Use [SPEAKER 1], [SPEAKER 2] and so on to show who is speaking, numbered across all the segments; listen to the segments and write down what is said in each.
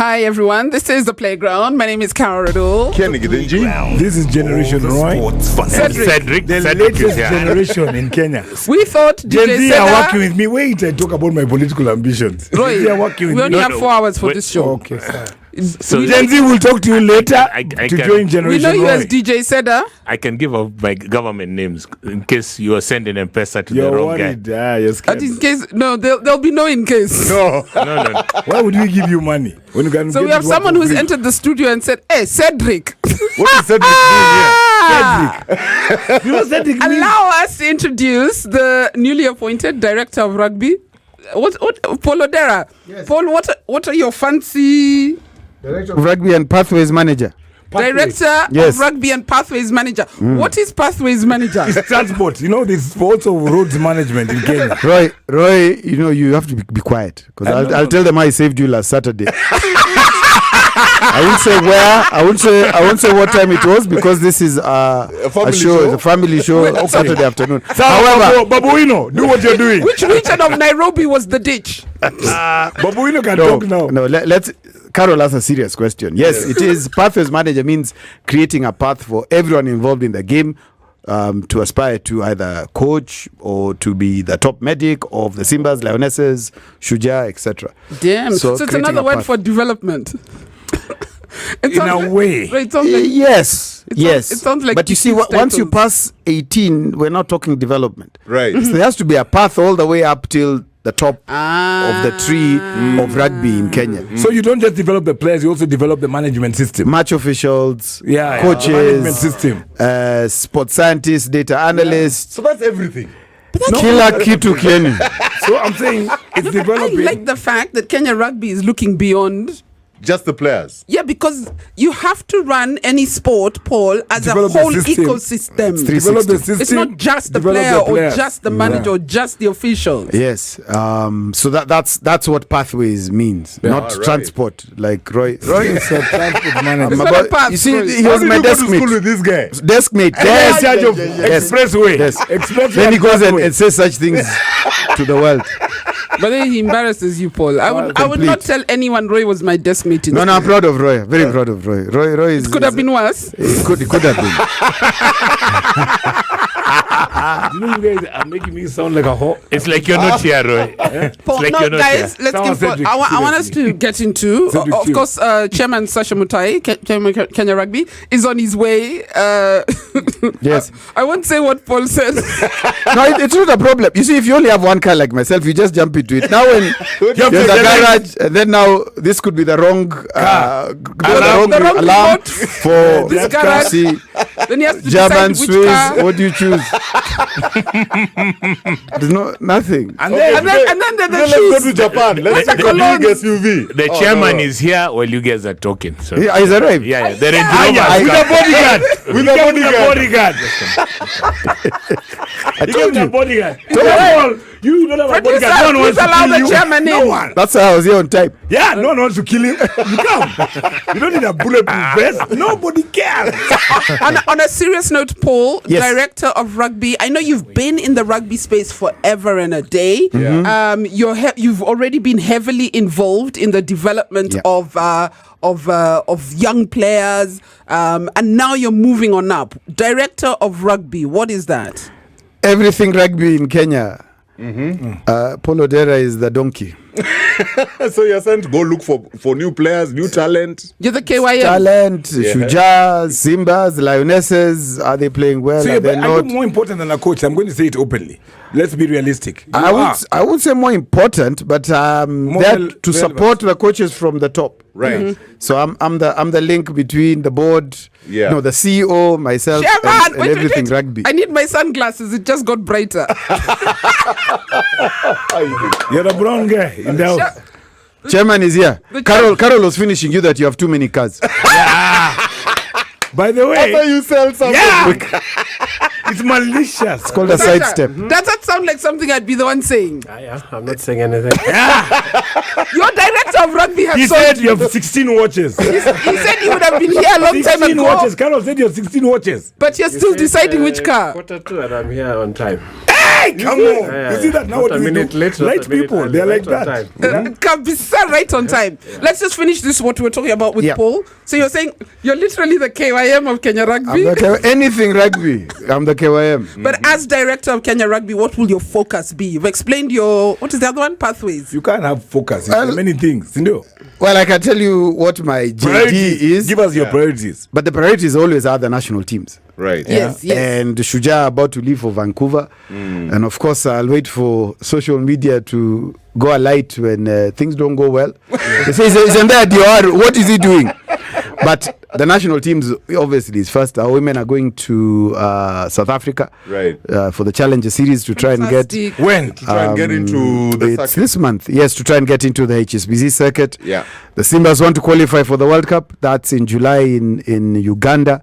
[SPEAKER 1] Hi everyone, this is The Playground. My name is Radull.
[SPEAKER 2] Kieni, Githinji.
[SPEAKER 3] This is Generation Roy.
[SPEAKER 2] Cedric.
[SPEAKER 3] The latest generation in Kenya.
[SPEAKER 1] We thought
[SPEAKER 3] Gen
[SPEAKER 1] DJ
[SPEAKER 3] Z
[SPEAKER 1] Ceda...
[SPEAKER 3] are working with me. Wait, I talk about my political ambitions.
[SPEAKER 1] Roy,
[SPEAKER 3] They are working with
[SPEAKER 1] we only
[SPEAKER 3] me.
[SPEAKER 1] have 4 hours for this show.
[SPEAKER 3] Okay, sir.
[SPEAKER 4] So
[SPEAKER 3] Gen Z will talk to you later
[SPEAKER 4] I
[SPEAKER 3] to
[SPEAKER 4] can-
[SPEAKER 3] join
[SPEAKER 1] We
[SPEAKER 3] Generation
[SPEAKER 1] know you
[SPEAKER 3] Roy.
[SPEAKER 1] as DJ Ceda.
[SPEAKER 4] I can give out my government names in case you are sending M-Pesa to
[SPEAKER 3] You're
[SPEAKER 4] the wrong
[SPEAKER 3] worried.
[SPEAKER 4] guy.
[SPEAKER 3] You're scared.
[SPEAKER 1] But in case... No, there'll be no in case.
[SPEAKER 3] No.
[SPEAKER 4] No.
[SPEAKER 3] Why would we give you money? When you can
[SPEAKER 1] So
[SPEAKER 3] get
[SPEAKER 1] we have
[SPEAKER 3] it work
[SPEAKER 1] someone
[SPEAKER 3] for
[SPEAKER 1] who's
[SPEAKER 3] free?
[SPEAKER 1] entered the studio and said, hey, Cedric.
[SPEAKER 3] What is Cedric doing here?
[SPEAKER 1] Ah!
[SPEAKER 3] Cedric. You know Cedric means?
[SPEAKER 1] Allow us to introduce the newly appointed director of rugby. What Paul Odera. Yes. Paul, what are your fancy...
[SPEAKER 5] Director of Rugby and Pathways Manager.
[SPEAKER 1] Director
[SPEAKER 5] Yes.
[SPEAKER 1] of Rugby and Pathways Manager. What is Pathways Manager?
[SPEAKER 3] It's transport. You know, there's also roads management in Kenya.
[SPEAKER 5] Roy, you know, you have to be quiet because I'll tell them I saved you last Saturday. I won't say where. I won't say what time it was because this is a show. It's a family show.
[SPEAKER 1] Okay.
[SPEAKER 5] Saturday afternoon.
[SPEAKER 3] However, Babuino, do what you're doing.
[SPEAKER 1] Which region of Nairobi was the ditch?
[SPEAKER 3] Babuino can talk now.
[SPEAKER 5] No. Let's. Carol asked a serious question. Yes, it is. Pathways Manager means creating a path for everyone involved in the game to aspire to either coach or to be the top medic of the Simbas, Lionesses, Shujaa, etc.
[SPEAKER 1] Damn. So it's
[SPEAKER 5] creating
[SPEAKER 1] another
[SPEAKER 5] a
[SPEAKER 1] word
[SPEAKER 5] path.
[SPEAKER 1] for development.
[SPEAKER 3] In a way.
[SPEAKER 1] Right, it sounds like,
[SPEAKER 5] Yes.
[SPEAKER 1] it sounds like
[SPEAKER 5] but you see,
[SPEAKER 1] teaching
[SPEAKER 5] once you
[SPEAKER 1] titles.
[SPEAKER 5] pass 18, we're not talking development.
[SPEAKER 2] Right.
[SPEAKER 5] So there has to be a path all the way up till the top
[SPEAKER 1] Ah.
[SPEAKER 5] of the tree of rugby in Kenya.
[SPEAKER 3] So you don't just develop the players, you also develop the management system.
[SPEAKER 5] Match officials,
[SPEAKER 3] The management
[SPEAKER 5] coaches,
[SPEAKER 3] system.
[SPEAKER 5] sports scientists, data analysts,
[SPEAKER 2] So that's everything.
[SPEAKER 5] kila kitu Kieni.
[SPEAKER 3] So I'm saying it's
[SPEAKER 1] I
[SPEAKER 3] developing.
[SPEAKER 1] like the fact that Kenya Rugby is looking beyond.
[SPEAKER 2] Just the players.
[SPEAKER 1] Yeah, because you have to run any sport, Paul, as
[SPEAKER 3] Develop
[SPEAKER 1] a
[SPEAKER 3] the
[SPEAKER 1] whole
[SPEAKER 3] system.
[SPEAKER 1] ecosystem.
[SPEAKER 3] Develop the
[SPEAKER 5] 360.
[SPEAKER 3] system.
[SPEAKER 1] It's not just the
[SPEAKER 3] develop
[SPEAKER 1] player or
[SPEAKER 3] players.
[SPEAKER 1] just the manager or just the officials.
[SPEAKER 5] Yes. So that's what pathways means, not
[SPEAKER 2] right.
[SPEAKER 5] transport. Like Roy.
[SPEAKER 3] It's a transport manager.
[SPEAKER 1] It's not a path,
[SPEAKER 5] you see,
[SPEAKER 1] Roy.
[SPEAKER 5] he
[SPEAKER 2] How
[SPEAKER 5] was
[SPEAKER 2] did
[SPEAKER 5] my
[SPEAKER 2] you go to
[SPEAKER 5] desk
[SPEAKER 2] school
[SPEAKER 5] mate.
[SPEAKER 2] with this guy?
[SPEAKER 5] Desk mate.
[SPEAKER 3] Yes,
[SPEAKER 5] Yes.
[SPEAKER 3] charge of
[SPEAKER 5] Yes.
[SPEAKER 3] expressway.
[SPEAKER 5] Yes.
[SPEAKER 3] Expressway.
[SPEAKER 5] Then he goes and
[SPEAKER 3] Pathway.
[SPEAKER 5] says such things to the world.
[SPEAKER 1] But then he embarrasses you, Paul. I would
[SPEAKER 5] complete.
[SPEAKER 1] not tell anyone Roy was my desk mate. in
[SPEAKER 5] No,
[SPEAKER 1] the-
[SPEAKER 5] I'm proud of Roy. Very proud of Roy. Roy is.
[SPEAKER 1] It could have been worse.
[SPEAKER 5] It could have been.
[SPEAKER 3] You know, you guys are making me sound like a whore.
[SPEAKER 4] It's like you're not here, Roy.
[SPEAKER 1] Paul,
[SPEAKER 4] like
[SPEAKER 1] no,
[SPEAKER 4] you're not
[SPEAKER 1] guys, let's
[SPEAKER 3] Someone
[SPEAKER 1] give. Paul,
[SPEAKER 3] Cedric,
[SPEAKER 1] I want us
[SPEAKER 3] seriously.
[SPEAKER 1] to get into.
[SPEAKER 3] Cedric,
[SPEAKER 1] Of course, Chairman Sasha Mutai, Kenya Rugby, is on his way.
[SPEAKER 5] Yes.
[SPEAKER 1] I won't say what Paul said.
[SPEAKER 5] No, it's not a problem. You see, if you only have one car like myself, you just jump into it. Now when there's a garage, and then now this could be the wrong
[SPEAKER 1] The wrong
[SPEAKER 5] alarm
[SPEAKER 1] remote.
[SPEAKER 5] for
[SPEAKER 1] This garage.
[SPEAKER 5] see
[SPEAKER 1] Then he has to
[SPEAKER 5] German,
[SPEAKER 1] decide which
[SPEAKER 5] Swiss.
[SPEAKER 1] car.
[SPEAKER 5] What do you choose? There's nothing.
[SPEAKER 3] And then,
[SPEAKER 1] And then the
[SPEAKER 2] Let's
[SPEAKER 1] shoes.
[SPEAKER 2] go to Japan. Let's take a
[SPEAKER 1] Cologne.
[SPEAKER 2] big SUV.
[SPEAKER 4] The chairman is here while you guys are talking. So
[SPEAKER 5] He's arrived.
[SPEAKER 4] yeah. The Range
[SPEAKER 3] yeah,
[SPEAKER 4] Rover.
[SPEAKER 3] with a bodyguard.
[SPEAKER 2] With a bodyguard.
[SPEAKER 5] I told you.
[SPEAKER 3] Bodyguard. Paul, you don't have a
[SPEAKER 1] Producer,
[SPEAKER 3] bodyguard. No one wants
[SPEAKER 1] please
[SPEAKER 3] to
[SPEAKER 1] allow
[SPEAKER 3] kill
[SPEAKER 1] the
[SPEAKER 3] you.
[SPEAKER 1] chairman
[SPEAKER 3] No
[SPEAKER 1] in.
[SPEAKER 3] one.
[SPEAKER 5] That's how I was here on time.
[SPEAKER 3] Yeah, no one wants to kill him. You come. You don't need a bulletproof vest. Nobody cares.
[SPEAKER 1] On a serious note, Paul,
[SPEAKER 5] Yes.
[SPEAKER 1] director of rugby, I know you've been in the rugby space forever and a day. You've already been heavily involved in the development
[SPEAKER 5] Yeah.
[SPEAKER 1] of young players, and now you're moving on up. Director of rugby, what is that?
[SPEAKER 5] Everything rugby in Kenya. Paul Odera is the donkey.
[SPEAKER 2] So you're saying to go look for new players, new talent.
[SPEAKER 1] You're the KYM.
[SPEAKER 5] Talent, Shujaa, Simbas, Lionesses. Are they playing well?
[SPEAKER 3] So
[SPEAKER 5] Are they
[SPEAKER 3] I
[SPEAKER 5] not?
[SPEAKER 3] think more important than a coach, I'm going to say it openly. Let's be realistic. You
[SPEAKER 5] I
[SPEAKER 3] are.
[SPEAKER 5] would say more important, but they're to support the coaches from the top.
[SPEAKER 2] Right.
[SPEAKER 5] So I'm the link between the board,
[SPEAKER 2] Yeah.
[SPEAKER 5] the CEO, myself,
[SPEAKER 1] Chairman,
[SPEAKER 5] and
[SPEAKER 1] wait,
[SPEAKER 5] everything
[SPEAKER 1] wait.
[SPEAKER 5] rugby.
[SPEAKER 1] I need my sunglasses. It just got brighter.
[SPEAKER 3] You're a brown guy in the house.
[SPEAKER 5] Chairman is here.
[SPEAKER 1] The
[SPEAKER 5] Carol was finishing you that you have too many cars.
[SPEAKER 3] By the
[SPEAKER 2] After
[SPEAKER 3] way,
[SPEAKER 2] you sell something.
[SPEAKER 3] yeah, it's malicious.
[SPEAKER 5] It's called a sidestep.
[SPEAKER 1] Does that sound like something I'd be the one saying?
[SPEAKER 6] Yeah, I'm not saying anything.
[SPEAKER 1] Your director of rugby has
[SPEAKER 3] He
[SPEAKER 1] sold
[SPEAKER 3] said you have 16 watches.
[SPEAKER 1] He said you would have been here a long time
[SPEAKER 3] 16
[SPEAKER 1] ago,
[SPEAKER 3] watches. Carol said you have 16 watches.
[SPEAKER 1] but you're still deciding which car.
[SPEAKER 6] 1:45 and I'm here on time.
[SPEAKER 3] Hey, come on. You see that now?
[SPEAKER 6] Not
[SPEAKER 3] What
[SPEAKER 6] a
[SPEAKER 3] do we
[SPEAKER 6] minute
[SPEAKER 3] do?
[SPEAKER 6] late, not
[SPEAKER 3] Right
[SPEAKER 6] a minute
[SPEAKER 3] people,
[SPEAKER 6] early,
[SPEAKER 3] they're like
[SPEAKER 6] right on
[SPEAKER 3] that.
[SPEAKER 6] time.
[SPEAKER 1] Kabisa, right on time. Let's just finish this, what we're talking about with
[SPEAKER 5] Yeah.
[SPEAKER 1] Paul. So you're saying you're literally the KYM of Kenya
[SPEAKER 5] I'm
[SPEAKER 1] Rugby.
[SPEAKER 5] the anything rugby. I'm the KYM.
[SPEAKER 1] But as director of Kenya Rugby, what will your focus be? You've explained your, what is the other one? Pathways.
[SPEAKER 3] You can't have focus. There are many things. You know?
[SPEAKER 5] Well, I can tell you what my JD
[SPEAKER 3] Priorities.
[SPEAKER 5] is.
[SPEAKER 3] Give us your priorities.
[SPEAKER 5] But the priorities always are the national teams.
[SPEAKER 2] Right.
[SPEAKER 1] Yes, yes.
[SPEAKER 5] And Shuja about to leave for Vancouver. And of course, I'll wait for social media to go alight when things don't go well. They say, isn't that Dior? What is he doing? But the national teams, obviously, is first. Our women are going to South Africa
[SPEAKER 2] Right.
[SPEAKER 5] for the Challenger Series to try and get.
[SPEAKER 1] Fantastic.
[SPEAKER 3] When?
[SPEAKER 2] To try and get into the
[SPEAKER 5] It's
[SPEAKER 2] circuit.
[SPEAKER 5] this month, yes, to try and get into the HSBC circuit.
[SPEAKER 2] Yeah.
[SPEAKER 5] The Simbas want to qualify for the World Cup. That's in July in Uganda.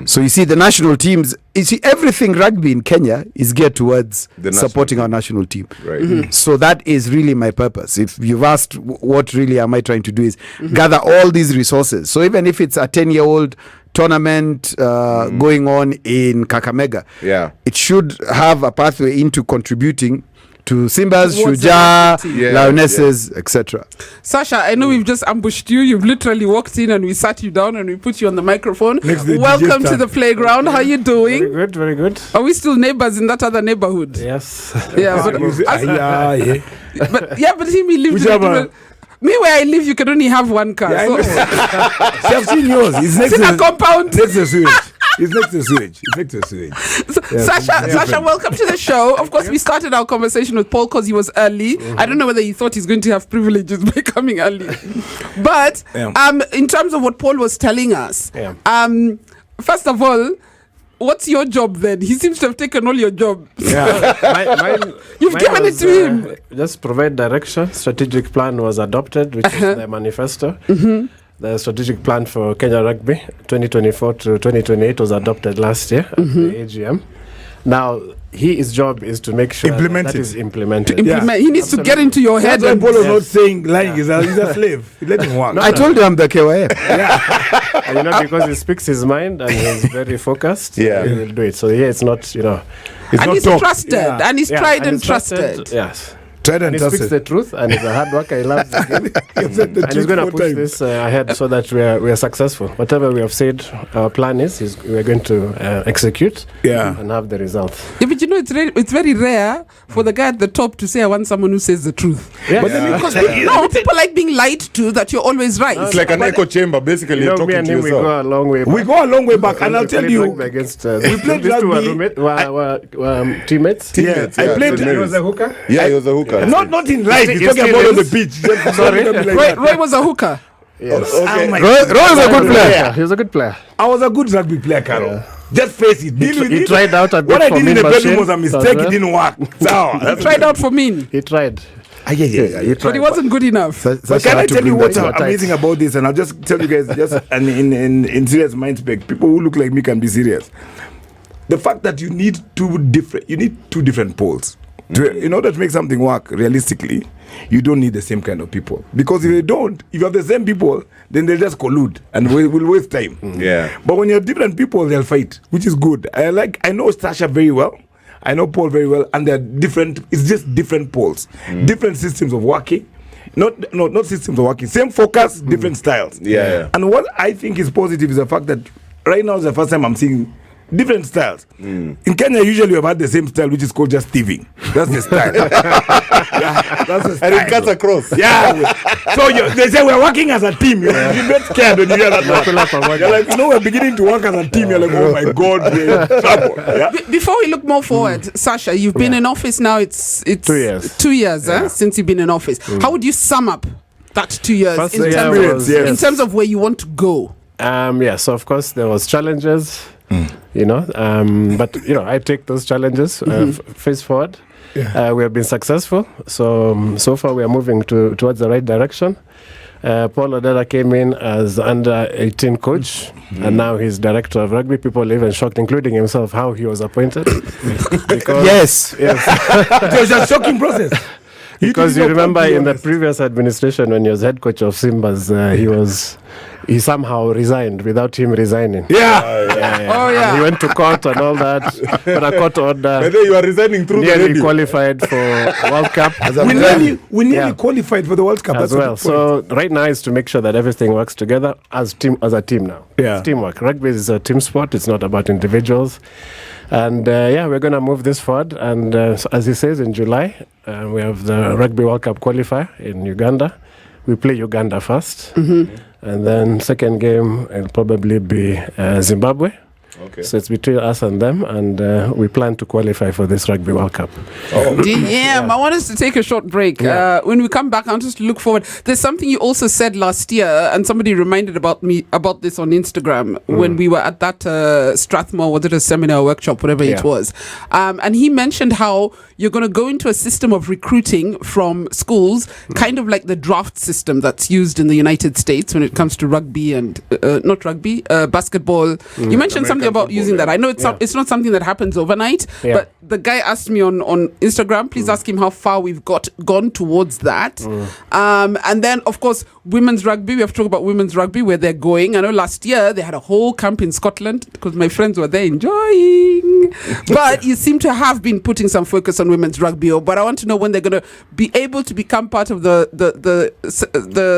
[SPEAKER 5] So you see, the national teams, you see, everything rugby in Kenya is geared towards
[SPEAKER 2] The national
[SPEAKER 5] supporting our national team.
[SPEAKER 2] Right.
[SPEAKER 5] So that is really my purpose. If you've asked what really am I trying to do is gather all these resources. So even if it's a 10-year-old tournament going on in Kakamega,
[SPEAKER 2] Yeah.
[SPEAKER 5] it should have a pathway into contributing to Simbas,
[SPEAKER 1] Towards the
[SPEAKER 5] Shuja,
[SPEAKER 1] rugby team.
[SPEAKER 2] Yeah,
[SPEAKER 5] Lionesses, etc.
[SPEAKER 1] Sasha, I know we've just ambushed you. You've literally walked in and we sat you down and we put you on the microphone.
[SPEAKER 3] Next to the
[SPEAKER 1] Welcome
[SPEAKER 3] DJ
[SPEAKER 1] to
[SPEAKER 3] stand.
[SPEAKER 1] the playground. How you
[SPEAKER 6] Very
[SPEAKER 1] doing?
[SPEAKER 6] good, very good.
[SPEAKER 1] Are we still neighbors in that other neighborhood?
[SPEAKER 6] Yes.
[SPEAKER 1] Yeah, but,
[SPEAKER 3] You say, yeah.
[SPEAKER 1] but him, he lives in a
[SPEAKER 3] Whichever.
[SPEAKER 1] different. Me, where I live, you can only have one car.
[SPEAKER 3] Yeah, I
[SPEAKER 1] so
[SPEAKER 3] know. See, I've seen yours. It's next
[SPEAKER 1] it's in a
[SPEAKER 3] to
[SPEAKER 1] compound.
[SPEAKER 3] next to sewage. It's next to sewage. It's next to sewage.
[SPEAKER 1] So, Sasha, welcome to the show. Of course, we started our conversation with Paul because he was early. I don't know whether he thought he's going to have privileges by coming early. But in terms of what Paul was telling us, first of all, what's your job then? He seems to have taken all your job.
[SPEAKER 6] Yeah.
[SPEAKER 1] You've given it to him.
[SPEAKER 6] Just provide direction. Strategic plan was adopted, which is the manifesto. The strategic plan for Kenya Rugby 2024 to 2028 was adopted last year at the AGM. Now, his job is to make sure
[SPEAKER 3] Implement
[SPEAKER 6] that
[SPEAKER 3] it.
[SPEAKER 6] is implemented.
[SPEAKER 1] Implement. He needs to get into your head.
[SPEAKER 3] That's why
[SPEAKER 1] And,
[SPEAKER 3] Paul was not saying lying. He's a slave. Let him work.
[SPEAKER 5] I told you I'm the KYM.
[SPEAKER 6] And, because he speaks his mind and he's very focused,
[SPEAKER 2] Yeah.
[SPEAKER 6] he will do it. So here it's not,
[SPEAKER 3] It's
[SPEAKER 1] and
[SPEAKER 3] not
[SPEAKER 1] he's
[SPEAKER 3] talk.
[SPEAKER 1] trusted.
[SPEAKER 3] Yeah.
[SPEAKER 1] And he's tried and
[SPEAKER 6] he's
[SPEAKER 1] trusted.
[SPEAKER 6] Yes.
[SPEAKER 3] Tried
[SPEAKER 6] And
[SPEAKER 3] and
[SPEAKER 6] he speaks the
[SPEAKER 3] trusted.
[SPEAKER 6] truth, and he's a hard worker. He loves the game.
[SPEAKER 3] He said the
[SPEAKER 6] And he's
[SPEAKER 3] truth
[SPEAKER 6] going to
[SPEAKER 3] 4
[SPEAKER 6] push
[SPEAKER 3] times.
[SPEAKER 6] this ahead so that we are successful. Whatever we have said, our plan is we are going to execute
[SPEAKER 3] Yeah.
[SPEAKER 6] and have the results.
[SPEAKER 1] Yeah, but it's very rare for the guy at the top to say, I want someone who says the truth.
[SPEAKER 6] Yeah.
[SPEAKER 3] But then
[SPEAKER 1] Because people like being lied to that you're always right.
[SPEAKER 2] It's like an echo chamber. Basically,
[SPEAKER 6] You
[SPEAKER 2] you're
[SPEAKER 6] know, me
[SPEAKER 2] talking
[SPEAKER 6] and
[SPEAKER 2] to
[SPEAKER 6] him, we
[SPEAKER 2] yourself.
[SPEAKER 6] go a long way back.
[SPEAKER 3] We go a long way back, and I'll
[SPEAKER 6] We
[SPEAKER 3] tell
[SPEAKER 6] played
[SPEAKER 3] you.
[SPEAKER 6] rugby against
[SPEAKER 3] we played
[SPEAKER 6] these two
[SPEAKER 3] rugby.
[SPEAKER 6] were teammates.
[SPEAKER 3] Yeah, I played.
[SPEAKER 2] He was a
[SPEAKER 6] hooker.
[SPEAKER 2] Yeah, he was a hooker.
[SPEAKER 3] Not in life. He's
[SPEAKER 6] He
[SPEAKER 3] talking
[SPEAKER 6] still
[SPEAKER 3] about on the
[SPEAKER 6] is.
[SPEAKER 3] pitch.
[SPEAKER 6] Sorry.
[SPEAKER 1] Roy was a hooker.
[SPEAKER 6] Yes.
[SPEAKER 2] Okay.
[SPEAKER 3] Oh my
[SPEAKER 5] Roy is a good player.
[SPEAKER 6] Yeah, he was a good player.
[SPEAKER 3] I was a good rugby player, Carol. Just face it. Deal with
[SPEAKER 6] He
[SPEAKER 3] it.
[SPEAKER 6] tried out a bit
[SPEAKER 3] What I
[SPEAKER 6] for
[SPEAKER 3] did in the
[SPEAKER 6] membership
[SPEAKER 3] bedroom was a mistake.
[SPEAKER 6] as well.
[SPEAKER 3] It didn't work. So,
[SPEAKER 1] Tried out for mean,
[SPEAKER 6] He tried.
[SPEAKER 1] but he wasn't good enough.
[SPEAKER 3] But can I tell you what's
[SPEAKER 6] that.
[SPEAKER 3] amazing about this? And I'll just tell you guys, just and in serious mind spec, people who look like me can be serious. The fact that you need two different poles. In order to make something work realistically, you don't need the same kind of people. Because if you have the same people, then they'll just collude and we'll waste time.
[SPEAKER 2] Yeah.
[SPEAKER 3] But when you have different people, they'll fight, which is good. I know Sasha very well. I know Paul very well, and they're different. It's just different poles, different systems of working. Not systems of working. Same focus, different styles.
[SPEAKER 2] Yeah.
[SPEAKER 3] And what I think is positive is the fact that right now is the first time I'm seeing different styles. In Kenya, usually we've had the same style, which is called just thieving. That's the style. Yeah, that's the style.
[SPEAKER 2] And it cuts across.
[SPEAKER 3] Yeah. So they say we're working as a team. You get scared when you hear that word. You're like, we're beginning to work as a team. You're like, oh my God, we're in trouble. Yeah?
[SPEAKER 1] Before we look more forward, Sasha, you've been in office now. It's
[SPEAKER 6] 2 years.
[SPEAKER 1] 2 years since you've been in office. How would you sum up that 2 years
[SPEAKER 6] First
[SPEAKER 1] in
[SPEAKER 6] year
[SPEAKER 1] terms,
[SPEAKER 6] was-
[SPEAKER 1] in terms of where you want to go?
[SPEAKER 6] So of course there was challenges, but I take those challenges face forward. We have been successful, so far we are moving towards the right direction. Paul Odera came in as under 18 coach, and now he's director of rugby. People are even shocked, including himself, how he was appointed. Because,
[SPEAKER 5] Yes.
[SPEAKER 3] It was a shocking process.
[SPEAKER 6] Because you remember in the previous administration when he was head coach of Simbas, he was he somehow resigned without him resigning.
[SPEAKER 3] Yeah.
[SPEAKER 1] Oh, yeah.
[SPEAKER 6] And he went to court and all that. But a court order.
[SPEAKER 2] And then you are resigning through the
[SPEAKER 6] Nearly
[SPEAKER 2] radio.
[SPEAKER 6] qualified for World Cup
[SPEAKER 3] We nearly qualified for the World Cup
[SPEAKER 6] as
[SPEAKER 3] that's
[SPEAKER 6] well. So right now is to make sure that everything works together as a team now.
[SPEAKER 3] Yeah.
[SPEAKER 6] It's teamwork. Rugby is a team sport. It's not about individuals. And we're going to move this forward. And so as he says, in July, we have the Rugby World Cup qualifier in Uganda. We play Uganda first. And then second game will probably be Zimbabwe.
[SPEAKER 2] Okay.
[SPEAKER 6] So it's between us and them, and we plan to qualify for this Rugby World Cup.
[SPEAKER 1] Damn, I want us to take a short break. When we come back, I want us to look forward. There's something you also said last year, and somebody reminded me about this on Instagram when we were at that Strathmore, was it a seminar, workshop, whatever it was. And he mentioned how you're going to go into a system of recruiting from schools, kind of like the draft system that's used in the United States when it comes to rugby and, not rugby, basketball. You mentioned something about using that. I know it's not something that happens overnight, but the guy asked me on Instagram, please ask him how far we've gone towards that. And then, of course, women's rugby. We have to talk about women's rugby, where they're going. I know last year they had a whole camp in Scotland because my friends were there enjoying. But you seem to have been putting some focus on women's rugby. But I want to know when they're going to be able to become part of the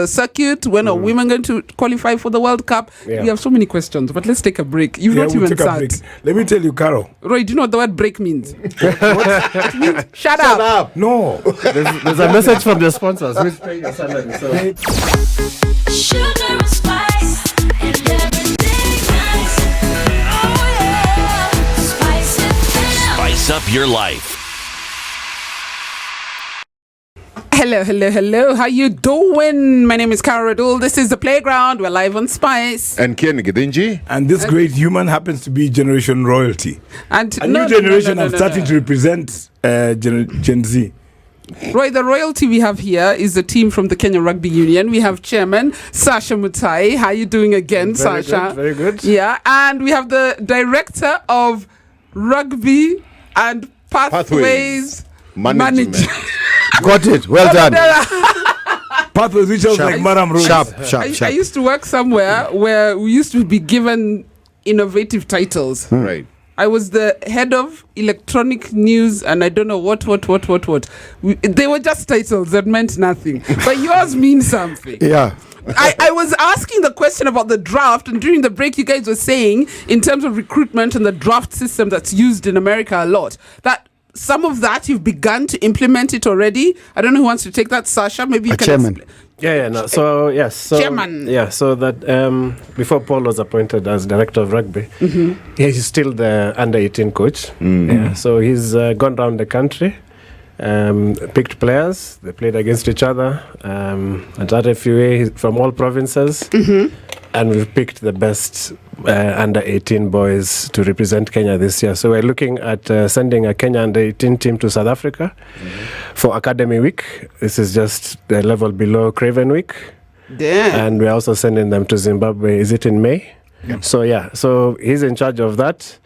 [SPEAKER 1] circuit. When are women going to qualify for the World Cup? We have so many questions, but let's take a break. You've not even sat.
[SPEAKER 3] Let me tell you, Carol.
[SPEAKER 1] Roy, do you know what the word break means? It means shut up.
[SPEAKER 3] No.
[SPEAKER 6] There's a message from the sponsors. Who's paying your salary? So.
[SPEAKER 7] Sugar and spice and everything nice. Oh yeah, spice it up.
[SPEAKER 8] Spice up your life.
[SPEAKER 1] Hello. How you doing? My name is Radull. This is The Playground. We're live on Spice.
[SPEAKER 2] And Kieni, Githinji.
[SPEAKER 3] And this great human happens to be Generation Royalty.
[SPEAKER 1] And
[SPEAKER 3] A new generation are starting to represent Gen Z.
[SPEAKER 1] Roy, the royalty we have here is the team from the Kenya Rugby Union. We have Chairman Sasha Mutai. How you doing again, Sasha?
[SPEAKER 6] Very good.
[SPEAKER 1] Yeah, and we have the Director of Rugby and Pathways
[SPEAKER 2] Management.
[SPEAKER 5] Got it. Well done.
[SPEAKER 3] Pathways, which was like Madam Rose.
[SPEAKER 5] Sharp.
[SPEAKER 1] I used to work somewhere where we used to be given innovative titles.
[SPEAKER 2] Right.
[SPEAKER 1] I was the head of electronic news, and I don't know what. They were just titles that meant nothing. But yours means something.
[SPEAKER 5] Yeah.
[SPEAKER 1] I was asking the question about the draft, and during the break, you guys were saying, in terms of recruitment and the draft system that's used in America a lot, that some of that you've begun to implement it already. I don't know who wants to take that, Sasha. Maybe you can
[SPEAKER 5] Chairman.
[SPEAKER 6] No. So, yes. So,
[SPEAKER 1] Chairman.
[SPEAKER 6] Yeah, so that before Paul was appointed as Director of Rugby, he's still the under-18 coach. Yeah, so he's gone around the country, picked players. They played against each other at RFUA from all provinces. And we've picked the best under-18 boys to represent Kenya this year. So we're looking at sending a Kenya under-18 team to South Africa for Academy Week. This is just the level below Craven Week.
[SPEAKER 1] Damn.
[SPEAKER 6] And we're also sending them to Zimbabwe. Is it in May?
[SPEAKER 5] Yep.
[SPEAKER 6] So he's in charge of that.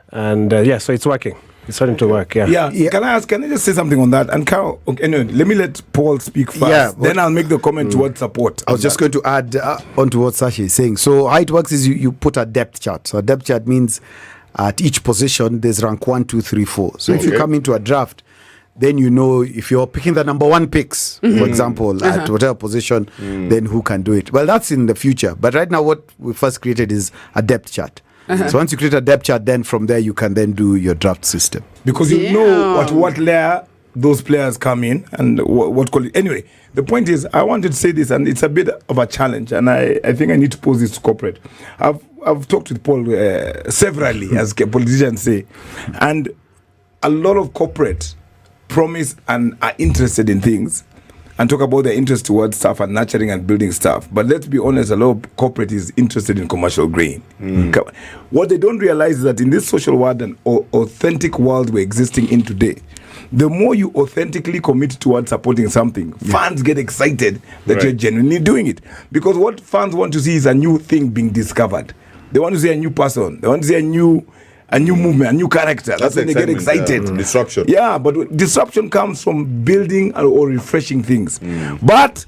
[SPEAKER 6] And so it's working. It's starting to work,
[SPEAKER 3] Yeah. Can I just say something on that? And Carol, anyway, let me let Paul speak first.
[SPEAKER 5] Yeah,
[SPEAKER 3] then I'll make the comment towards support.
[SPEAKER 5] I was just going to add on to what Sasha is saying. So how it works is you put a depth chart. So a depth chart means at each position there's rank 1, 2, 3, 4. So if you come into a draft, then you know if you're picking the number 1 picks, for example, at whatever position, then who can do it. Well, that's in the future. But right now what we first created is a depth chart. So once you create a depth chart, then from there you can then do your draft system.
[SPEAKER 3] Because you know what layer those players come in and what quality. Anyway, the point is, I wanted to say this, and it's a bit of a challenge, and I think I need to pose this to corporate. I've talked with Paul severally, as politicians say, and a lot of corporate promise and are interested in things and talk about their interest towards stuff and nurturing and building stuff. But let's be honest, a lot of corporate is interested in commercial gain. What they don't realize is that in this social world and authentic world we're existing in today, the more you authentically commit towards supporting something, fans get excited that you're genuinely doing it. Because what fans want to see is a new thing being discovered. They want to see a new person. They want to see a new movement, a new character. That's when they get excited.
[SPEAKER 2] Disruption.
[SPEAKER 3] Yeah, but disruption comes from building or refreshing things. But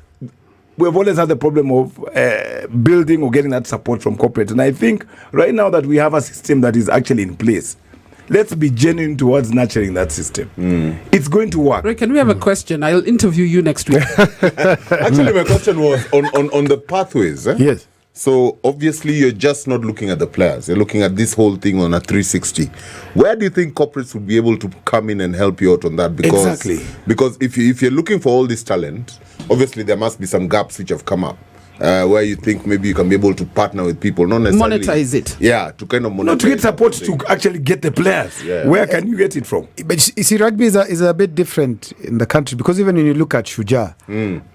[SPEAKER 3] we've always had the problem of building or getting that support from corporate. And I think right now that we have a system that is actually in place, let's be genuine towards nurturing that system. It's going to work.
[SPEAKER 1] Ray, can we have a question? I'll interview you next week.
[SPEAKER 2] Actually, my question was on the pathways.
[SPEAKER 5] Yes.
[SPEAKER 2] So obviously you're just not looking at the players. You're looking at this whole thing on a 360. Where do you think corporates would be able to come in and help you out on that? Because if you're looking for all this talent, obviously there must be some gaps which have come up. Where you think maybe you can be able to partner with people, not necessarily
[SPEAKER 1] Monetize it.
[SPEAKER 2] Yeah, to kind of monetize.
[SPEAKER 3] Not to get support to actually get the players.
[SPEAKER 2] Yeah.
[SPEAKER 3] Where can you get it from?
[SPEAKER 5] But you see, rugby is a bit different in the country because even when you look at Shuja,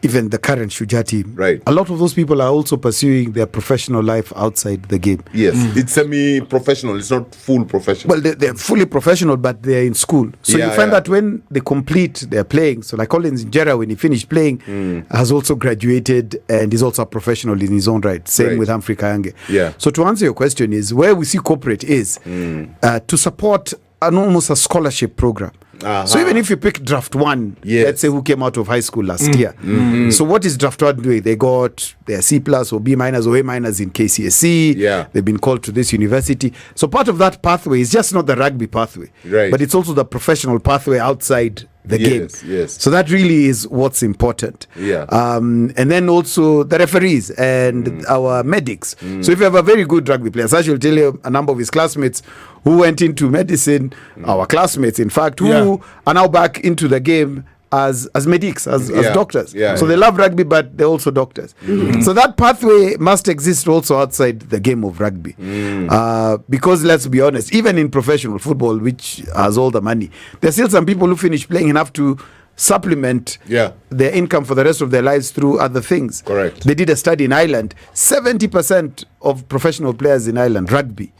[SPEAKER 5] even the current Shuja team,
[SPEAKER 2] Right.
[SPEAKER 5] a lot of those people are also pursuing their professional life outside the game.
[SPEAKER 2] Yes, it's semi-professional. It's not full professional.
[SPEAKER 5] Well, they're fully professional, but they're in school. So
[SPEAKER 2] Yeah,
[SPEAKER 5] you find
[SPEAKER 2] yeah.
[SPEAKER 5] that when they complete their playing, so like Collins Njera, when he finished playing, has also graduated and is also a professional in his own right. Same
[SPEAKER 2] Right.
[SPEAKER 5] with Humphrey Kayange.
[SPEAKER 2] Yeah.
[SPEAKER 5] So to answer your question is where we see corporate is to support almost a scholarship program. So even if you pick draft one,
[SPEAKER 2] Yes.
[SPEAKER 5] let's say who came out of high school last year. So what is draft one doing? They got their C plus or B minus or A minus in KCSE.
[SPEAKER 2] Yeah.
[SPEAKER 5] They've been called to this university. So part of that pathway is just not the rugby pathway,
[SPEAKER 2] Right.
[SPEAKER 5] but it's also the professional pathway outside the game.
[SPEAKER 2] Yes.
[SPEAKER 5] So that really is what's important.
[SPEAKER 2] Yeah.
[SPEAKER 5] And then also the referees and our medics. So if you have a very good rugby player, Sasha will tell you a number of his classmates who went into medicine, our classmates in fact, who are now back into the game as medics, as doctors.
[SPEAKER 2] Yeah.
[SPEAKER 5] So they love rugby, but they're also doctors. So that pathway must exist also outside the game of rugby. Because let's be honest, even in professional football, which has all the money, there's still some people who finish playing and have to supplement their income for the rest of their lives through other things.
[SPEAKER 2] Correct.
[SPEAKER 5] They did a study in Ireland. 70% of professional players in Ireland, rugby,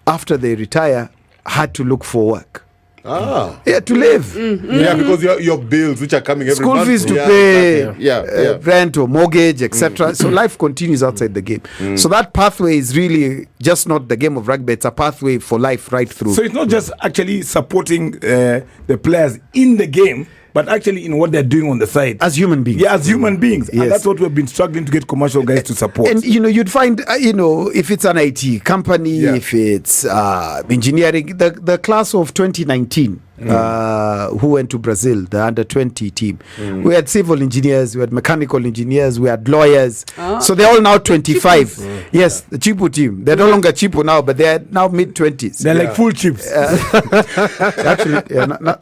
[SPEAKER 5] after they retire, had to look for work. Yeah, to live.
[SPEAKER 2] Yeah, because your bills which are coming every
[SPEAKER 5] School
[SPEAKER 2] month.
[SPEAKER 5] fees to
[SPEAKER 2] Yeah,
[SPEAKER 5] pay,
[SPEAKER 2] exactly.
[SPEAKER 5] rent or mortgage, etc. So life continues outside the game. So that pathway is really just not the game of rugby. It's a pathway for life right through.
[SPEAKER 3] So it's not just actually supporting the players in the game, but actually in what they're doing on the side.
[SPEAKER 5] As human beings.
[SPEAKER 3] Yeah, as human beings.
[SPEAKER 5] Yes.
[SPEAKER 3] And that's what we've been struggling to get commercial guys to support.
[SPEAKER 5] And you'd find if it's an IT company, if it's engineering, the class of 2019 who went to Brazil, the under 20 team, we had civil engineers, we had mechanical engineers, we had lawyers. So they're all now 25. Yes, the Chipo team. They're no longer Chipo now, but they're now mid 20s.
[SPEAKER 3] They're like full chips.
[SPEAKER 5] Actually,